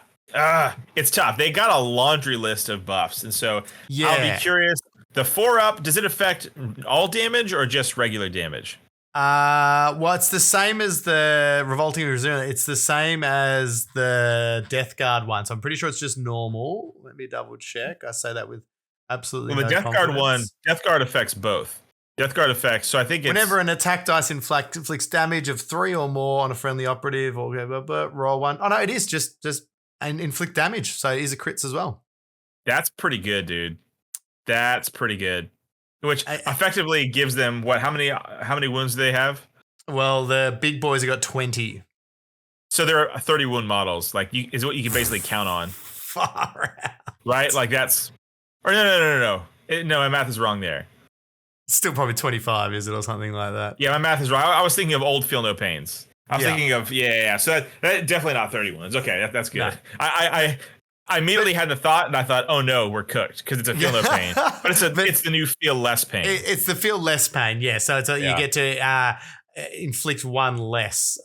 [SPEAKER 3] it's tough. They got a laundry list of buffs, and so I'll be curious. The 4-up, does it affect all damage or just regular damage?
[SPEAKER 2] Well, it's the same as the Revolting Resilient. It's the same as the Death Guard one. So I'm pretty sure it's just normal. Let me double check. I say that with absolutely no confidence.
[SPEAKER 3] The Death Guard one, Death Guard affects both. Death Guard effects. So I think
[SPEAKER 2] whenever an attack dice inflicts damage of 3 or more on a friendly operative, or roll 1. Oh no, it is just and inflict damage. So it is a crits as well.
[SPEAKER 3] That's pretty good, dude. That's pretty good. Which effectively gives them what? How many wounds do they have?
[SPEAKER 2] Well, the big boys have got 20.
[SPEAKER 3] So there are 30 wound models. Like is what you can basically count on.
[SPEAKER 2] Far out.
[SPEAKER 3] Right? Like that's. Or no. No, my math is wrong there.
[SPEAKER 2] Still probably 25, is it, or something like that?
[SPEAKER 3] Yeah, my math is wrong. I was thinking of old Feel No Pains. I'm thinking of So that definitely not 30 wounds. Okay, that's good. No. I immediately had the thought, and I thought, oh no, we're cooked because it's a feel no pain. But it's the new feel less pain.
[SPEAKER 2] It's the feel less pain, yeah. So you get to inflict one less,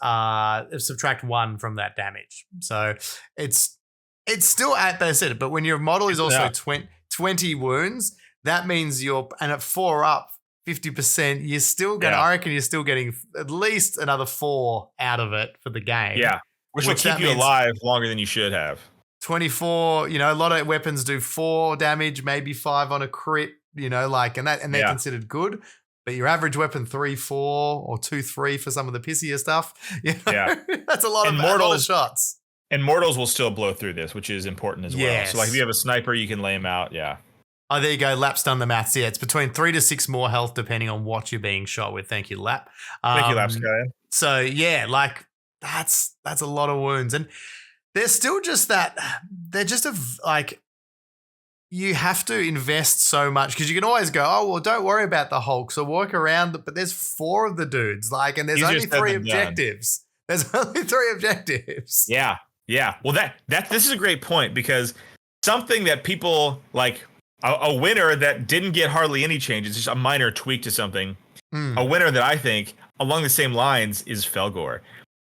[SPEAKER 2] subtract one from that damage. So it's still at they said it, but when your model is also 20 wounds, that means and at 4 up 50%, you're still going to, I reckon you're still getting at least another 4 out of it for the game.
[SPEAKER 3] Yeah. Which will keep you alive longer than you should have.
[SPEAKER 2] 24, a lot of weapons do 4 damage, maybe 5 on a crit, and they're considered good. But your average weapon 3, 4, or 2, 3 for some of the pissier stuff. Yeah. That's a lot of shots.
[SPEAKER 3] And mortals will still blow through this, which is important as well.
[SPEAKER 2] Yes.
[SPEAKER 3] So like if you have a sniper, you can lay him out. Yeah.
[SPEAKER 2] Oh, there you go. Lap's done the maths. Yeah, it's between 3 to 6 more health depending on what you're being shot with. Thank you, Lap.
[SPEAKER 3] Thank you, Lap Sky.
[SPEAKER 2] So yeah, like that's a lot of wounds, and they're still just that. They're just you have to invest so much because you can always go, oh well, don't worry about the Hulks or walk around. But there's 4 of the dudes, and there's only 3 objectives. There's only 3 objectives.
[SPEAKER 3] Yeah, yeah. Well, this is a great point because something that people like. A winner that didn't get hardly any changes, just a minor tweak to something. A winner that I think along the same lines is Fel Gore.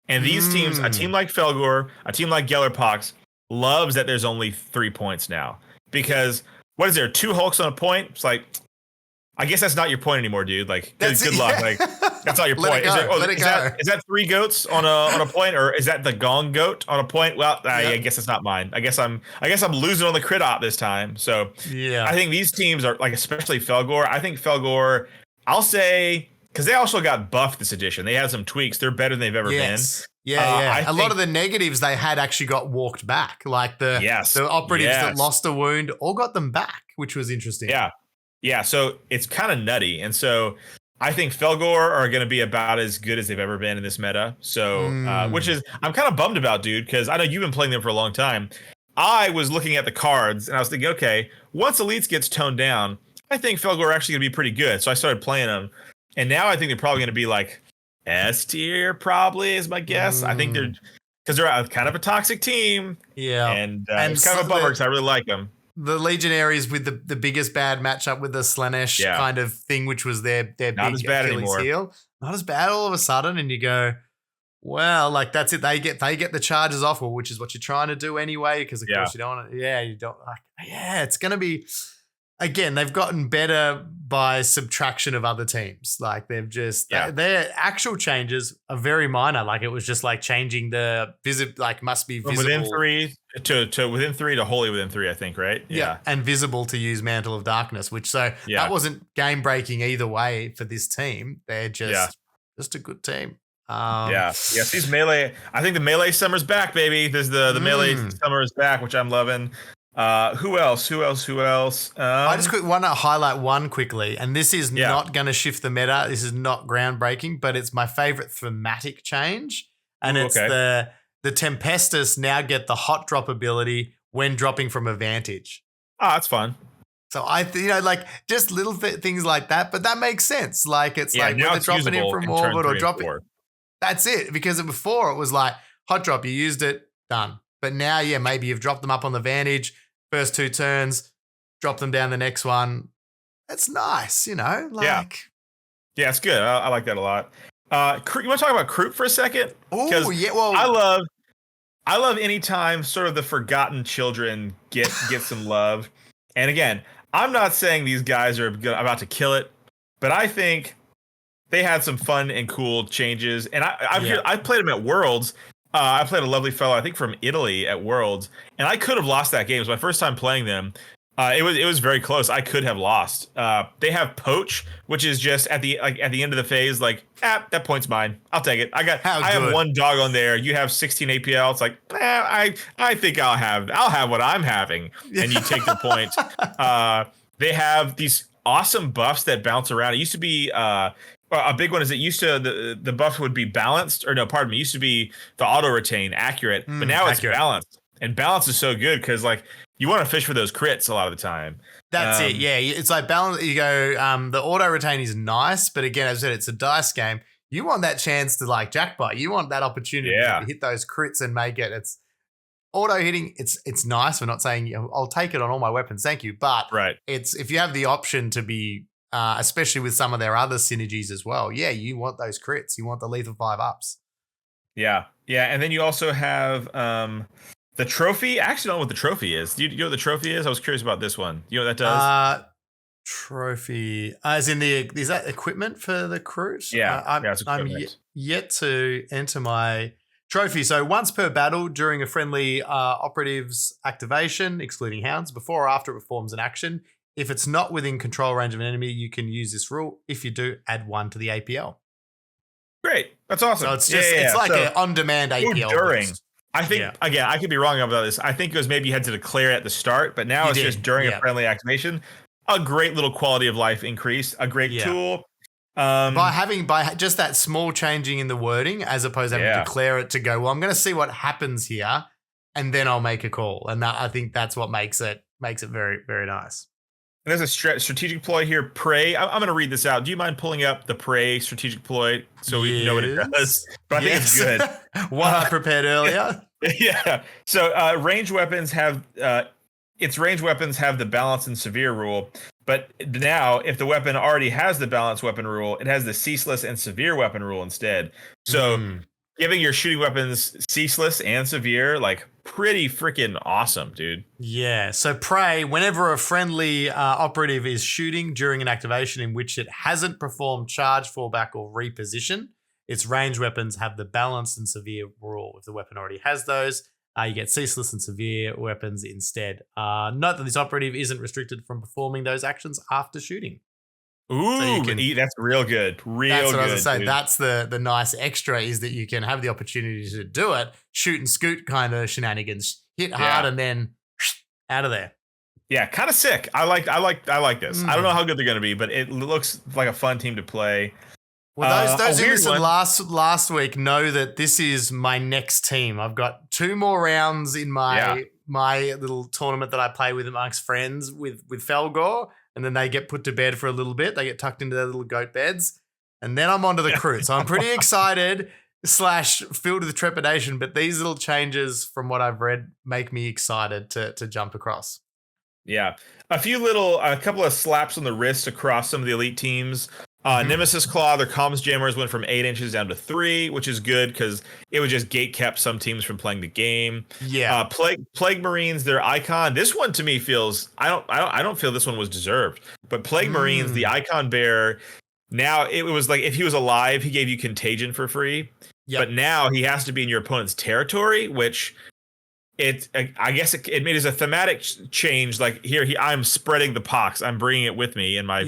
[SPEAKER 3] And these teams, a team like Fel Gore, a team like Gellerpox, loves that there's only 3 points now. Because what is there, 2 Hulks on a point? It's like, I guess that's not your point anymore, dude. Like, good luck. Like, that's not your point. Is that 3 goats on a point, or is that the gong goat on a point? Well, I guess it's not mine. I guess I'm losing on the crit op this time. So yeah, I think these teams are like, especially Fel Gore. I think Fel Gore, I'll say, because they also got buffed this edition. They had some tweaks. They're better than they've ever been.
[SPEAKER 2] Yeah. A lot of the negatives they had actually got walked back. Like the operatives that lost a wound all got them back, which was interesting.
[SPEAKER 3] Yeah, so it's kind of nutty. And so I think Fel Gore are going to be about as good as they've ever been in this meta. So, which is, I'm kind of bummed about, dude, because I know you've been playing them for a long time. I was looking at the cards and I was thinking, okay, once Elites gets toned down, I think Fel Gore are actually going to be pretty good. So I started playing them. And now I think they're probably going to be like S tier, probably, is my guess. I think because they're kind of a toxic team. Yeah. And it's kind of a bummer because I really like them.
[SPEAKER 2] The Legionaries with the biggest bad matchup with the Slanesh kind of thing, which was their big Achilles heel. Not as bad all of a sudden, and you go, well, like that's it. They get the charges off, which is what you're trying to do anyway, because of course you don't want to. Yeah, you don't like. Yeah, it's gonna be. Again, they've gotten better by subtraction of other teams. Like they've just their actual changes are very minor. Like it was just like changing the must be visible
[SPEAKER 3] within 3 to within 3 to wholly within 3. I think right.
[SPEAKER 2] Yeah, and visible to use Mantle of Darkness, which that wasn't game breaking either way for this team. They're just a good team.
[SPEAKER 3] These melee. I think the melee summer's back, baby. There's the melee summer is back, which I'm loving. Who else? I
[SPEAKER 2] just want to highlight one quickly, and this is not going to shift the meta. This is not groundbreaking, but it's my favorite thematic change, and it's the Tempestus now get the hot drop ability when dropping from a vantage.
[SPEAKER 3] Oh, that's fun.
[SPEAKER 2] So just little things like that, but that makes sense. Like it's like when they're dropping in from orbit or dropping. That's it, because before it was like hot drop, you used it, done. But now, maybe you've dropped them up on the vantage. First 2 turns, drop them down the next one. That's nice, Yeah,
[SPEAKER 3] it's good. I like that a lot. You want to talk about Kroot for a second?
[SPEAKER 2] Oh, yeah. Well,
[SPEAKER 3] I love anytime sort of the forgotten children get some love. And again, I'm not saying these guys are about to kill it, but I think they had some fun and cool changes. And I played them at Worlds. I played a lovely fellow, I think from Italy at Worlds, and I could have lost that game. It was my first time playing them. It was very close. I could have lost. They have Poach, which is just at the end of the phase, that point's mine. I'll take it. I have 1 dog on there. You have 16 APL. It's like, I think I'll have what I'm having, and you take the point. They have these awesome buffs that bounce around. It used to be a big one is it used to the buff would be balanced, or no, pardon me, it used to be the auto retain accurate, but now it's balanced, and balance is so good because you want to fish for those crits a lot of the time.
[SPEAKER 2] That's it. Yeah, it's like balance. You go, the auto retain is nice, but again, as I said, it's a dice game. You want that chance to jackpot. You want that opportunity to hit those crits and make it. auto hitting, it's nice. We're not saying I'll take it on all my weapons, thank you. But it's if you have the option to be, especially with some of their other synergies as well. Yeah, you want those crits. You want the lethal 5-ups.
[SPEAKER 3] Yeah, and then you also have the trophy. I actually don't know what the trophy is. Do you know what the trophy is? I was curious about this one. You know what that does?
[SPEAKER 2] Trophy, as in is that equipment for the Kroot?
[SPEAKER 3] Yeah, it's equipment.
[SPEAKER 2] I'm yet to enter my trophy. So once per battle during a friendly operative's activation, excluding hounds, before or after it performs an action, if it's not within control range of an enemy, you can use this rule. If you do, add 1 to the APL.
[SPEAKER 3] Great, that's awesome.
[SPEAKER 2] So it's just it's like an on-demand APL.
[SPEAKER 3] During, I think again, I could be wrong about this. I think it was maybe you had to declare at the start, but now it's just during a friendly activation. A great little quality of life increase, a great tool.
[SPEAKER 2] By just that small changing in the wording, as opposed to having to declare it to go, well, I'm going to see what happens here, and then I'll make a call. And I think that's what makes it very, very nice.
[SPEAKER 3] And there's a strategic ploy here, Prey. I'm going to read this out. Do you mind pulling up the Prey strategic ploy so we know what it does? But I think it's good.
[SPEAKER 2] One I prepared earlier.
[SPEAKER 3] Yeah. So ranged weapons have its ranged weapons have the balance and severe rule, but now if the weapon already has the balanced weapon rule, it has the ceaseless and severe weapon rule instead. So giving your shooting weapons ceaseless and severe, like pretty freaking awesome, dude.
[SPEAKER 2] Yeah. So Prey, whenever a friendly operative is shooting during an activation in which it hasn't performed charge, fallback, or reposition, its ranged weapons have the balanced and severe rule. If the weapon already has those, you get ceaseless and severe weapons instead. Note that this operative isn't restricted from performing those actions after shooting.
[SPEAKER 3] Ooh, so that's real good. That's what I was
[SPEAKER 2] saying. That's the nice extra is that you can have the opportunity to do it, shoot and scoot kind of shenanigans, hit hard and then out of there.
[SPEAKER 3] Yeah, kind of sick. I like this. I don't know how good they're going to be, but it looks like a fun team to play.
[SPEAKER 2] Well, those who listened last week know that this is my next team. I've got 2 more rounds in my little tournament that I play with amongst friends with Fel Gore, and then they get put to bed for a little bit. They get tucked into their little goat beds, and then I'm onto the Kroot. So I'm pretty excited / filled with trepidation, but these little changes from what I've read make me excited to jump across.
[SPEAKER 3] Yeah. A couple of slaps on the wrist across some of the elite teams. Nemesis Claw, their comms jammers went from 8 inches down to 3, which is good because it would just gate kept some teams from playing the game.
[SPEAKER 2] Yeah.
[SPEAKER 3] Plague Marines, their icon. This one to me feels I don't feel this one was deserved. But Plague Marines, the icon bearer, now it was like if he was alive, he gave you contagion for free. Yep. But now he has to be in your opponent's territory, which I guess it made as a thematic change. Like I'm spreading the pox. I'm bringing it with me in my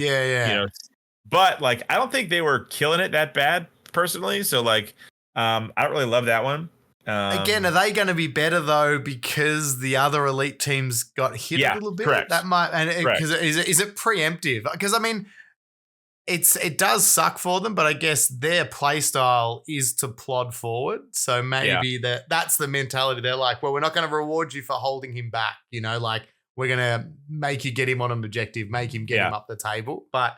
[SPEAKER 3] But like, I don't think they were killing it that bad personally. So like, I don't really love that one.
[SPEAKER 2] Again, are they going to be better though because the other elite teams got hit a little bit?
[SPEAKER 3] Correct.
[SPEAKER 2] That might, and because is it preemptive? Because I mean, it does suck for them, but I guess their play style is to plod forward. So maybe that's the mentality. They're like, well, we're not going to reward you for holding him back. Like we're going to make you get him on an objective, make him get him up the table, but.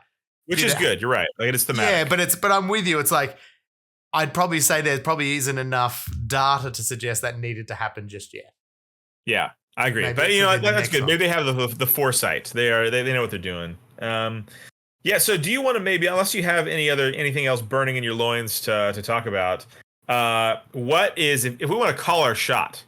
[SPEAKER 3] Which is good. You're right. Like it's thematic.
[SPEAKER 2] Yeah, but I'm with you. It's like I'd probably say there probably isn't enough data to suggest that needed to happen just yet.
[SPEAKER 3] Yeah, I agree. Maybe but that's good. Maybe they have the foresight. They know what they're doing. So do you want to maybe, unless you have anything else burning in your loins to talk about, what is if we want to call our shot?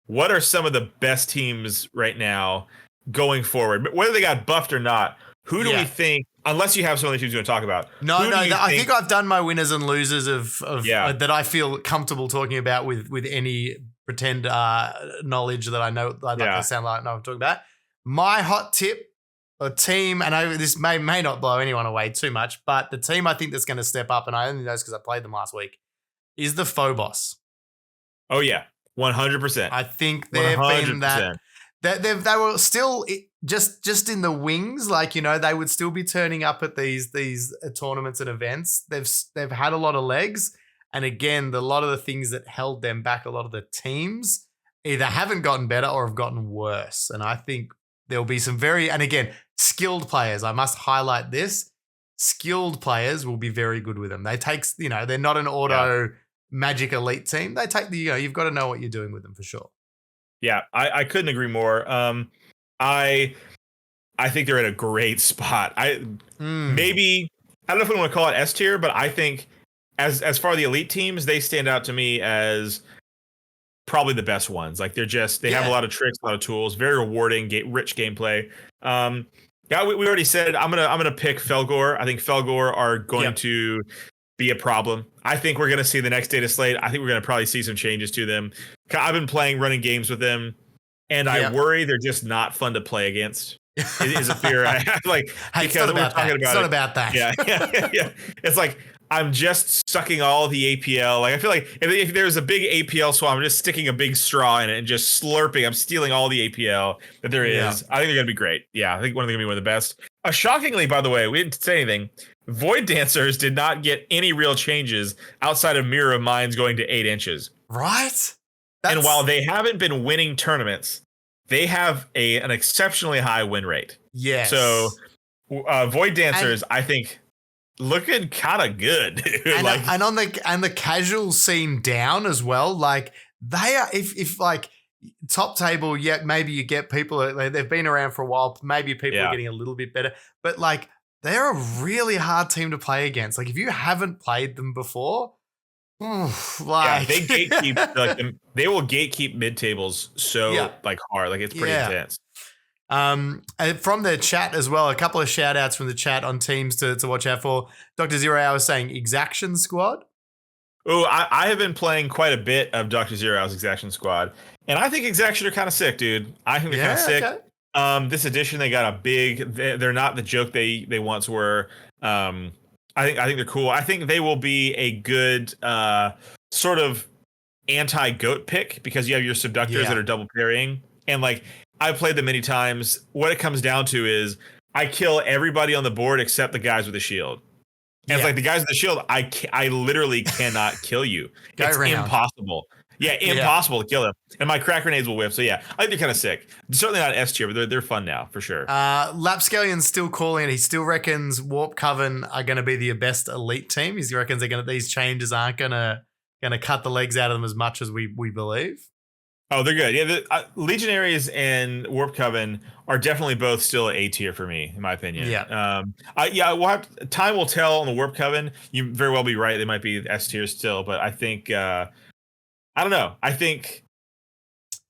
[SPEAKER 3] What are some of the best teams right now going forward, whether they got buffed or not? Who do we think? Unless you have some other teams you want to talk about.
[SPEAKER 2] No. I think I've done my winners and losers of that I feel comfortable talking about with any pretend knowledge that I know. I sound like I know what I'm talking about. My hot tip, a team, and this may not blow anyone away too much, but the team I think that's going to step up, and I only know this because I played them last week, is the Phobos.
[SPEAKER 3] Oh yeah, 100%.
[SPEAKER 2] I think they've 100%. Been that. They were still just in the wings, like they would still be turning up at these tournaments and events. They've had a lot of legs, and again, a lot of the things that held them back, a lot of the teams either haven't gotten better or have gotten worse. And I think there'll be some and again, skilled players. I must highlight this: skilled players will be very good with them. They take they're not an auto magic elite team. They take you've got to know what you're doing with them for sure.
[SPEAKER 3] Yeah, I couldn't agree more. I think they're in a great spot. Maybe I don't know if we want to call it S tier, but I think as far as the elite teams, they stand out to me as probably the best ones. Like they have a lot of tricks, a lot of tools, very rewarding, rich gameplay. Yeah, we already said I'm gonna pick Fel Gore. I think Fel Gore are going to be a problem. I think we're gonna see the next data slate. I think we're gonna probably see some changes to them. I've been running games with them, and I worry they're just not fun to play against. It is a fear I have,
[SPEAKER 2] hey,
[SPEAKER 3] because we're talking about
[SPEAKER 2] it's not about that.
[SPEAKER 3] Yeah. It's like I'm just sucking all the APL. Like I feel like if there's a big APL swamp, I'm just sticking a big straw in it and just slurping. I'm stealing all the APL that there is. I think they're gonna be great. Yeah, I think they're gonna be one of the best. Shockingly, by the way, we didn't say anything. Void Dancers did not get any real changes outside of Mirror of Minds going to 8 inches.
[SPEAKER 2] Right.
[SPEAKER 3] And while they haven't been winning tournaments, they have an exceptionally high win rate.
[SPEAKER 2] Yes.
[SPEAKER 3] So Void Dancers, I think, looking kind of good. Dude.
[SPEAKER 2] And on the casual scene down as well. Like they are, if like top table, maybe you get people, they've been around for a while. Maybe people are getting a little bit better, but like they're a really hard team to play against. Like if you haven't played them before,
[SPEAKER 3] they gatekeep. They will gatekeep mid tables hard. Like it's pretty intense.
[SPEAKER 2] And from the chat as well, a couple of shout outs from the chat on teams to watch out for. Dr. Zero Hour saying Exaction Squad.
[SPEAKER 3] Oh, I have been playing quite a bit of Dr. Zero Hour's Exaction Squad, and I think Exaction are kind of sick, dude. I think they're kind of sick. Okay. This edition they got a big. They're not the joke they once were. I think they're cool. I think they will be a good sort of anti-goat pick because you have your subductors that are double parrying. And like I've played them many times. What it comes down to is I kill everybody on the board except the guys with the shield. And it's like the guys with the shield, I literally cannot kill you. It's impossible. Yeah, impossible to kill them. And my crack grenades will whip. So yeah, I think they're kind of sick. Certainly not S tier, but they're fun now for sure.
[SPEAKER 2] Lapscallion's still calling it. He still reckons Warp Coven are going to be the best elite team. He reckons these changes aren't going to cut the legs out of them as much as we believe.
[SPEAKER 3] Oh, they're good. Yeah, the Legionaries and Warp Coven are definitely both still A tier for me, in my opinion.
[SPEAKER 2] Yeah.
[SPEAKER 3] Time will tell on the Warp Coven. You very well be right. They might be S tier still, but I think. I don't know. I think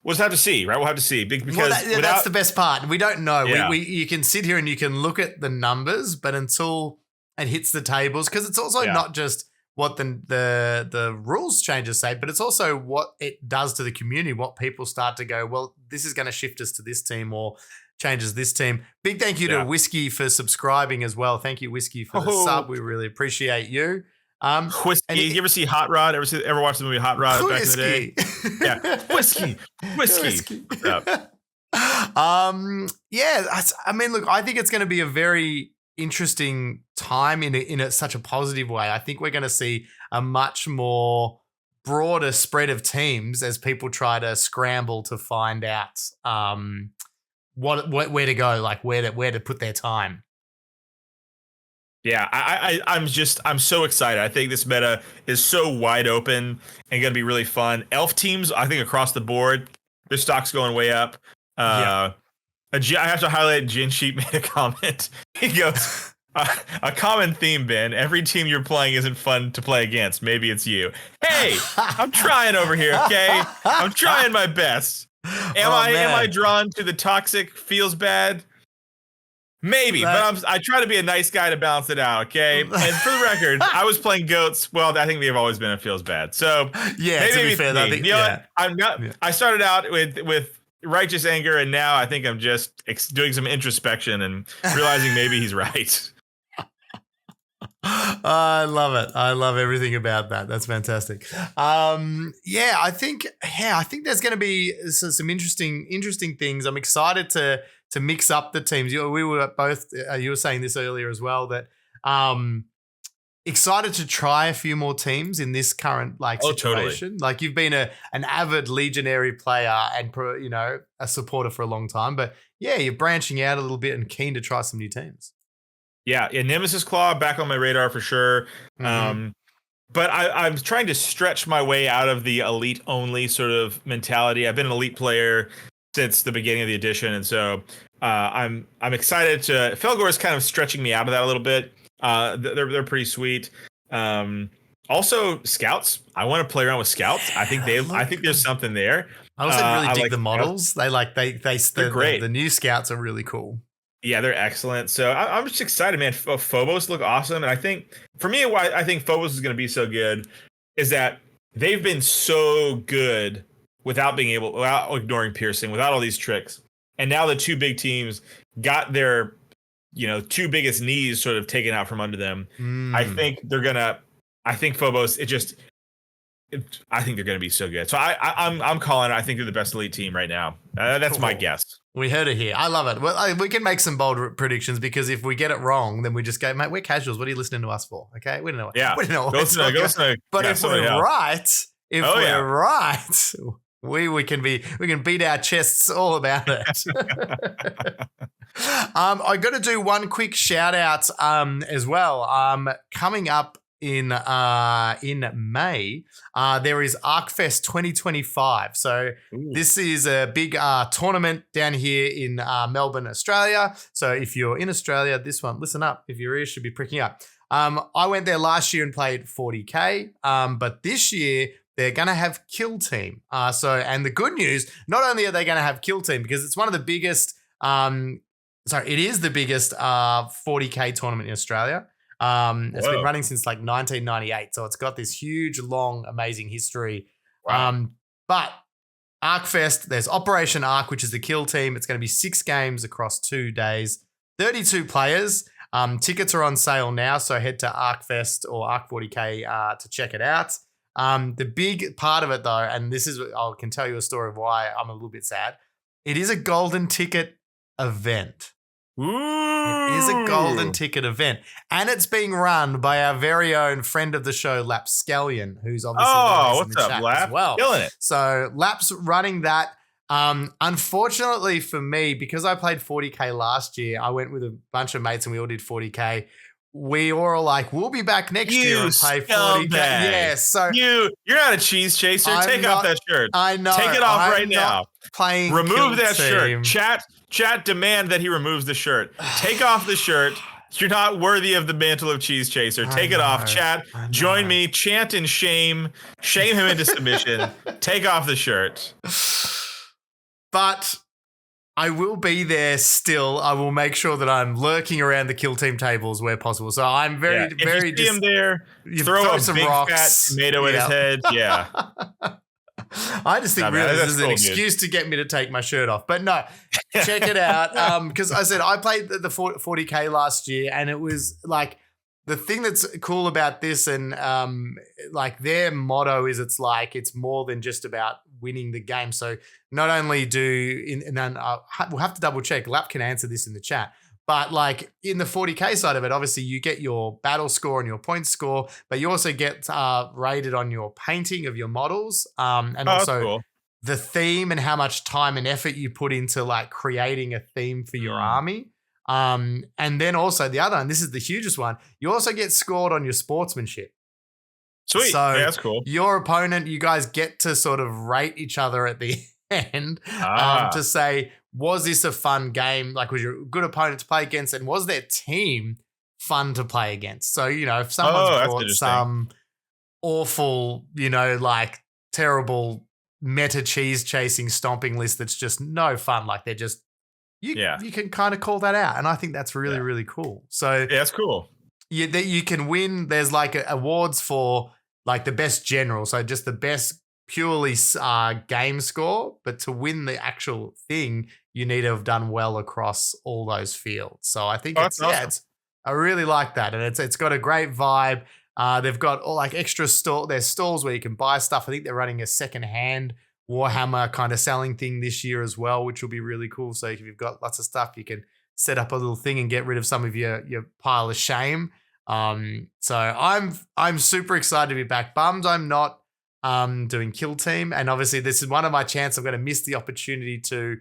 [SPEAKER 3] we'll just have to see, right? We'll have to see because
[SPEAKER 2] that's the best part. We don't know.
[SPEAKER 3] Yeah.
[SPEAKER 2] You can sit here and you can look at the numbers, but until it hits the tables, because it's also not just what the rules changes say, but it's also what it does to the community. What people start to go, well, this is going to shift us to this team or changes this team. Big thank you to Whiskey for subscribing as well. Thank you, Whiskey, for the sub. We really appreciate you.
[SPEAKER 3] Whiskey. You ever see Hot Rod? Ever watch the movie Hot Rod back in the day? Yeah, whiskey.
[SPEAKER 2] I mean, look, I think it's going to be a very interesting time in such a positive way. I think we're going to see a much more broader spread of teams as people try to scramble to find out where to go, like where to put their time.
[SPEAKER 3] Yeah, I'm so excited. I think this meta is so wide open and going to be really fun. Elf teams, I think across the board, their stock's going way up. I have to highlight Jin Sheep made a comment. He goes, a common theme, Ben. Every team you're playing isn't fun to play against. Maybe it's you. Hey, I'm trying over here, okay? I'm trying my best. Am I drawn to the toxic feels bad? Maybe, but I try to be a nice guy to balance it out, okay? And for the record, I was playing goats. Well, I think they've always been a feels bad. So
[SPEAKER 2] maybe to be fair, I think,
[SPEAKER 3] what? I'm not. Yeah. I started out with righteous anger, and now I think I'm just doing some introspection and realizing maybe he's right.
[SPEAKER 2] I love it. I love everything about that. That's fantastic. I think there's going to be some interesting things. I'm excited to mix up the teams. We were both. You were saying this earlier as well that excited to try a few more teams in this current situation.
[SPEAKER 3] Totally.
[SPEAKER 2] Like you've been an avid Legionary player and a supporter for a long time, but you're branching out a little bit and keen to try some new teams.
[SPEAKER 3] Yeah, Nemesis Claw back on my radar for sure.
[SPEAKER 2] Mm-hmm.
[SPEAKER 3] But I'm trying to stretch my way out of the elite only sort of mentality. I've been an elite player since the beginning of the edition, and so I'm excited to. Fel Gore is kind of stretching me out of that a little bit. They're pretty sweet. Also, scouts. I want to play around with scouts. I think there's something there.
[SPEAKER 2] I also really dig
[SPEAKER 3] like
[SPEAKER 2] the models.
[SPEAKER 3] Scouts. They're great.
[SPEAKER 2] The new scouts are really cool.
[SPEAKER 3] Yeah, they're excellent. So I'm just excited, man. Phobos look awesome, and I think for me, why I think Phobos is going to be so good is that they've been so good without ignoring piercing, without all these tricks, and now the two big teams got their two biggest knees sort of taken out from under them. I think Phobos. I think they're going to be so good. So I'm calling it. I think they're the best elite team right now. That's my guess.
[SPEAKER 2] We heard it here. I love it. Well, we can make some bold predictions because if we get it wrong, then we just go, mate, we're casuals. What are you listening to us for? Okay, we don't know.
[SPEAKER 3] Yeah,
[SPEAKER 2] we don't know. But if we're right, we can beat our chests all about it. I got to do one quick shout out as well. Coming up in May, there is ArcFest 2025. So this is a big tournament down here in Melbourne, Australia. So if you're in Australia, this one, listen up. If your ears should be pricking up. I went there last year and played 40K. But this year they're going to have Kill Team. And the good news, not only are they going to have Kill Team because it's one of the biggest. It is the biggest 40K tournament in Australia. It's been running since like 1998. So it's got this huge, long, amazing history. Wow. But ArcFest, there's Operation Arc, which is the kill team. It's going to be 6 games across 2 days, 32 players. Tickets are on sale now. So head to ArcFest or Arc40K to check it out. The big part of it though, and I can tell you a story of why I'm a little bit sad. It is a golden ticket event.
[SPEAKER 3] Ooh.
[SPEAKER 2] It is a golden ticket event. And it's being run by our very own friend of the show, Lap Scallion, who's obviously in the chat
[SPEAKER 3] Lap?
[SPEAKER 2] as well.
[SPEAKER 3] Killing it.
[SPEAKER 2] So Lap's running that. Unfortunately for me, because I played 40K last year, I went with a bunch of mates and we all did 40K. We were all like, we'll be back next year and play 40K. Yeah, so
[SPEAKER 3] you're not a cheese chaser. Take off that shirt.
[SPEAKER 2] I know.
[SPEAKER 3] Take it off right now.
[SPEAKER 2] Playing
[SPEAKER 3] remove that
[SPEAKER 2] team.
[SPEAKER 3] shirt. Chat demand that he removes the shirt. Take off the shirt. You're not worthy of the mantle of cheese chaser. Take it off. Chat. Join me. Chant and shame. Shame him into submission. Take off the shirt.
[SPEAKER 2] But I will be there still. I will make sure that I'm lurking around the kill team tables where possible. So I'm very.
[SPEAKER 3] If you see him there, throw a
[SPEAKER 2] some
[SPEAKER 3] big
[SPEAKER 2] rocks.
[SPEAKER 3] Fat tomato at his head. Yeah.
[SPEAKER 2] I just think this is an excuse to get me to take my shirt off. But no, check it out. Because I said I played the 40K last year and it was like the thing that's cool about this and like their motto is it's more than just about winning the game. So not only we'll have to double check. Lap can answer this in the chat. But like in the 40K side of it, obviously you get your battle score and your point score, but you also get rated on your painting of your models, and also
[SPEAKER 3] cool.
[SPEAKER 2] The theme and how much time and effort you put into like creating a theme for your army. And then also the other, and this is the hugest one, you also get scored on your sportsmanship.
[SPEAKER 3] Sweet.
[SPEAKER 2] So
[SPEAKER 3] that's cool.
[SPEAKER 2] Your opponent, you guys get to sort of rate each other at the end to say, was this a fun game? Like, was your good opponent to play against? And was their team fun to play against? So, if someone's brought some awful, like terrible meta cheese chasing stomping list that's just no fun, like they're just, you can kind of call that out. And I think that's really, really cool. So
[SPEAKER 3] that's cool.
[SPEAKER 2] You can win. There's like awards for like the best general. So just the best purely game score, but to win the actual thing, you need to have done well across all those fields. So I think I really like that, and it's got a great vibe. They've got all like extra there's stalls where you can buy stuff. I think they're running a secondhand Warhammer kind of selling thing this year as well, which will be really cool. So if you've got lots of stuff, you can set up a little thing and get rid of some of your pile of shame. So I'm super excited to be back. Bummed I'm not doing kill team, and obviously this is one of my chances. I'm going to miss the opportunity to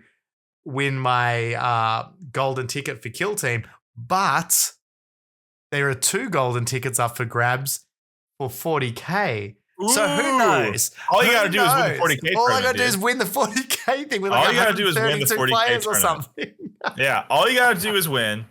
[SPEAKER 2] win my golden ticket for kill team, but there are 2 golden tickets up for grabs for 40K. So who knows?
[SPEAKER 3] All you got to do is win the 40K.
[SPEAKER 2] All I got to do is win the 40K thing with
[SPEAKER 3] all
[SPEAKER 2] like
[SPEAKER 3] you got to do is win the 40K
[SPEAKER 2] players or
[SPEAKER 3] tournament.
[SPEAKER 2] something.
[SPEAKER 3] Yeah, all you got to do is win.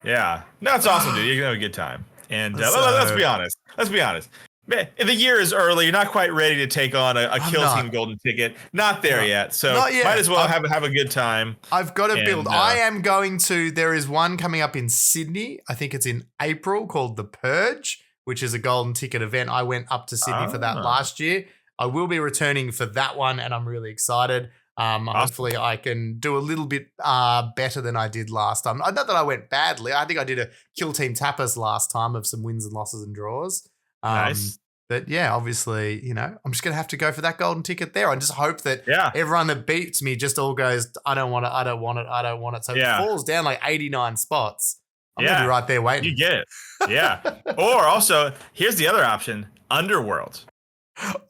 [SPEAKER 3] Yeah, no, it's awesome, dude. You're gonna have a good time. And let's be honest. Let's be honest. Man, the year is early. You're not quite ready to take on a kill team golden ticket. Not there yet. So might as well have a good time.
[SPEAKER 2] I've got to build. I am going to. There is one coming up in Sydney. I think it's in April, called The Purge, which is a golden ticket event. I went up to Sydney for that last year. I will be returning for that one, and I'm really excited. Hopefully I can do a little bit better than I did last time. Not that I went badly. I think I did a kill team tapas last time of some wins and losses and draws.
[SPEAKER 3] Nice.
[SPEAKER 2] But yeah, obviously, I'm just going to have to go for that golden ticket there. I just hope that everyone that beats me just all goes, I don't want it, I don't want it, I don't want it. So it falls down like 89 spots. I'm going to be right there waiting.
[SPEAKER 3] You get it. Yeah. Or also, here's the other option, Underworld.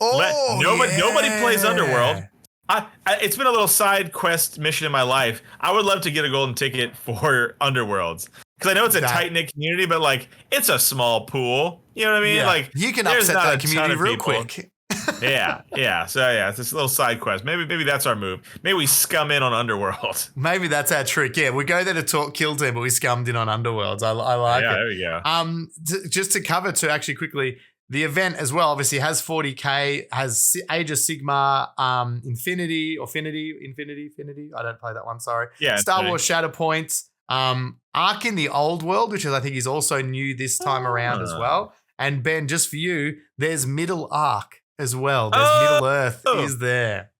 [SPEAKER 3] Nobody plays Underworld. It's been a little side quest mission in my life. I would love to get a golden ticket for Underworlds. Because I know it's a tight-knit community, but like it's a small pool. You know what I mean? Like
[SPEAKER 2] you can upset that community real quick.
[SPEAKER 3] yeah. So it's this little side quest. Maybe that's our move. Maybe we scum in on Underworld.
[SPEAKER 2] Maybe that's our trick. Yeah, we go there to talk kill team, but we scummed in on Underworlds. I like it.
[SPEAKER 3] Yeah, there we go.
[SPEAKER 2] Just to cover actually quickly, the event as well obviously has 40K, has Age of Sigmar, Infinity. I don't play that one. Sorry.
[SPEAKER 3] Yeah.
[SPEAKER 2] Star Wars Shatterpoint. Ark in the Old World, which I think is also new this time around as well. And Ben, just for you, there's Middle Ark as well. There's Middle Earth is there.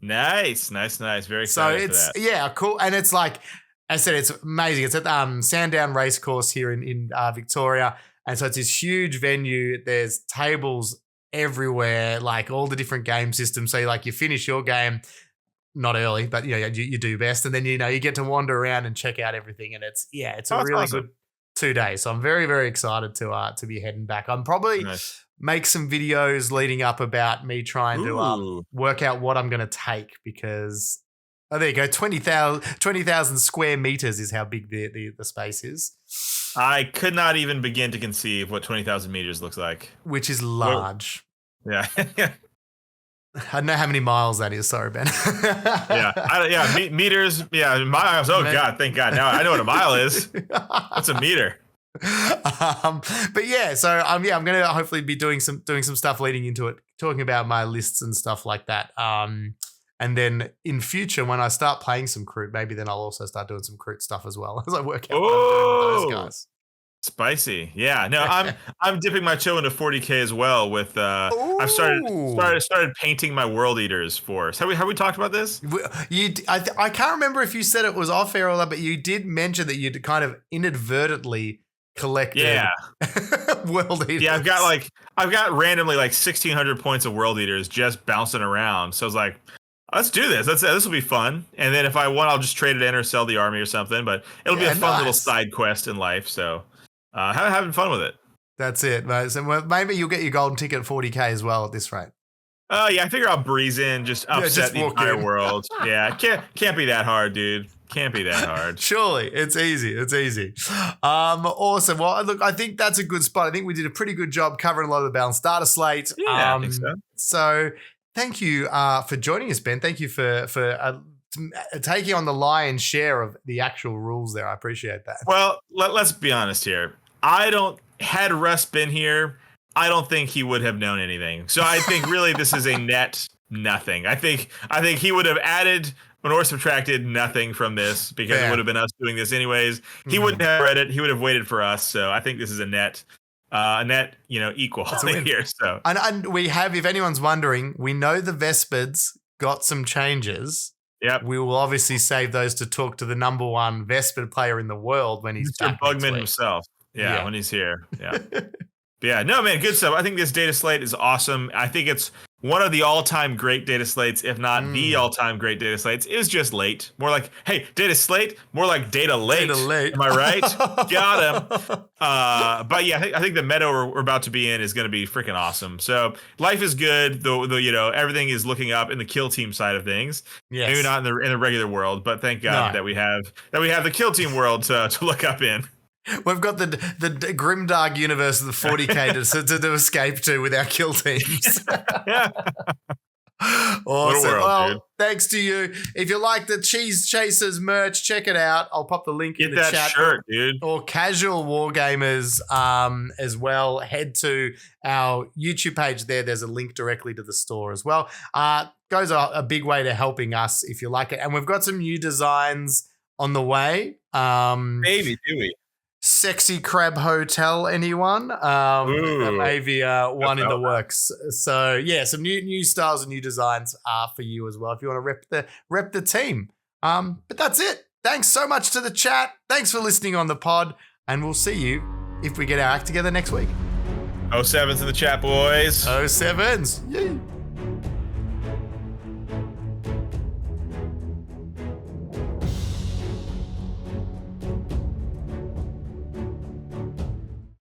[SPEAKER 3] Nice. Very excited for that.
[SPEAKER 2] Yeah, cool. And it's like I said, it's amazing. It's at Sandown Racecourse here in Victoria. And so it's this huge venue. There's tables everywhere, like all the different game systems. So like you finish your game not early, but you do best, and then you get to wander around and check out everything, and it's a really
[SPEAKER 3] awesome.
[SPEAKER 2] good 2 days. So I'm very, very excited to be heading back. I'm probably make some videos leading up about me trying to work out what I'm going to take, because there you go, 20,000 square meters is how big the space is.
[SPEAKER 3] I could not even begin to conceive what 20,000 meters looks like,
[SPEAKER 2] which is large.
[SPEAKER 3] Yeah.
[SPEAKER 2] I don't know how many miles that is. Sorry, Ben.
[SPEAKER 3] Meters. Yeah, miles. Oh, God, thank God. Now I know what a mile is. What's a meter?
[SPEAKER 2] But yeah, so I'm going to hopefully be doing some stuff leading into it, talking about my lists and stuff like that. And then in future, when I start playing some Kroot, maybe then I'll also start doing some Kroot stuff as well as I work out what I'm doing with those guys.
[SPEAKER 3] Spicy. Yeah. No, I'm dipping my toe into 40K as well with I've started painting my world eaters for us. Have we talked about this?
[SPEAKER 2] I can't remember if you said it was off air or not, but you did mention that you'd kind of inadvertently collected world eaters.
[SPEAKER 3] Yeah, I've got randomly like 1,600 points of world eaters just bouncing around. So I was like, let's do this. This will be fun. And then if I want, I'll just trade it in or sell the army or something. But it'll be a fun little side quest in life. So having fun with it.
[SPEAKER 2] That's it, mate. So maybe you'll get your golden ticket at 40K as well at this rate.
[SPEAKER 3] Yeah, I figure I'll breeze in, just upset the entire world. Yeah, can't be that hard, dude. Can't be that hard.
[SPEAKER 2] Surely, it's easy. Awesome. Well, look, I think that's a good spot. I think we did a pretty good job covering a lot of the balanced data slate.
[SPEAKER 3] Yeah, I think so.
[SPEAKER 2] So thank you for joining us, Ben. Thank you for taking on the lion's share of the actual rules there. I appreciate that.
[SPEAKER 3] Well, let's be honest here. Had Russ been here, I don't think he would have known anything. So I think really this is a net nothing. I think he would have added or subtracted nothing from this, because it would have been us doing this anyways. He wouldn't have read it. He would have waited for us. So I think this is a net equal here. So
[SPEAKER 2] and we have, if anyone's wondering, we know the Vespids got some changes.
[SPEAKER 3] Yep.
[SPEAKER 2] We will obviously save those to talk to the number one Vespid player in the world when he's back
[SPEAKER 3] Bugman himself. Yeah, when he's here. Yeah. Yeah, no, man, good stuff. I think this data slate is awesome. I think it's one of the all-time great data slates, if not the all-time great data slates. It was just late. More like, hey, data slate, more like data late.
[SPEAKER 2] Data late.
[SPEAKER 3] Am I right? Got him. But yeah, I think the meta we're about to be in is going to be freaking awesome. So life is good, though everything is looking up in the kill team side of things.
[SPEAKER 2] Yes.
[SPEAKER 3] Maybe not in the regular world, but thank God that we have the kill team world to look up in.
[SPEAKER 2] We've got the grimdark universe of the 40K to escape to with our kill teams. Awesome.
[SPEAKER 3] World,
[SPEAKER 2] well,
[SPEAKER 3] dude.
[SPEAKER 2] Thanks to you. If you like the Cheese Chasers merch, check it out. I'll pop the link in the chat.
[SPEAKER 3] Get that shirt, dude.
[SPEAKER 2] Or casual wargamers as well. Head to our YouTube page there. There's a link directly to the store as well. Goes a big way to helping us if you like it. And we've got some new designs on the way.
[SPEAKER 3] Maybe, do we?
[SPEAKER 2] Sexy Crab Hotel, anyone? Maybe one in the works. So yeah, some new styles and new designs for you as well if you want to rep the team. But that's it. Thanks so much to the chat. Thanks for listening on the pod, and we'll see you if we get our act together next week.
[SPEAKER 3] 07's in the chat, boys.
[SPEAKER 2] 07s. Yay.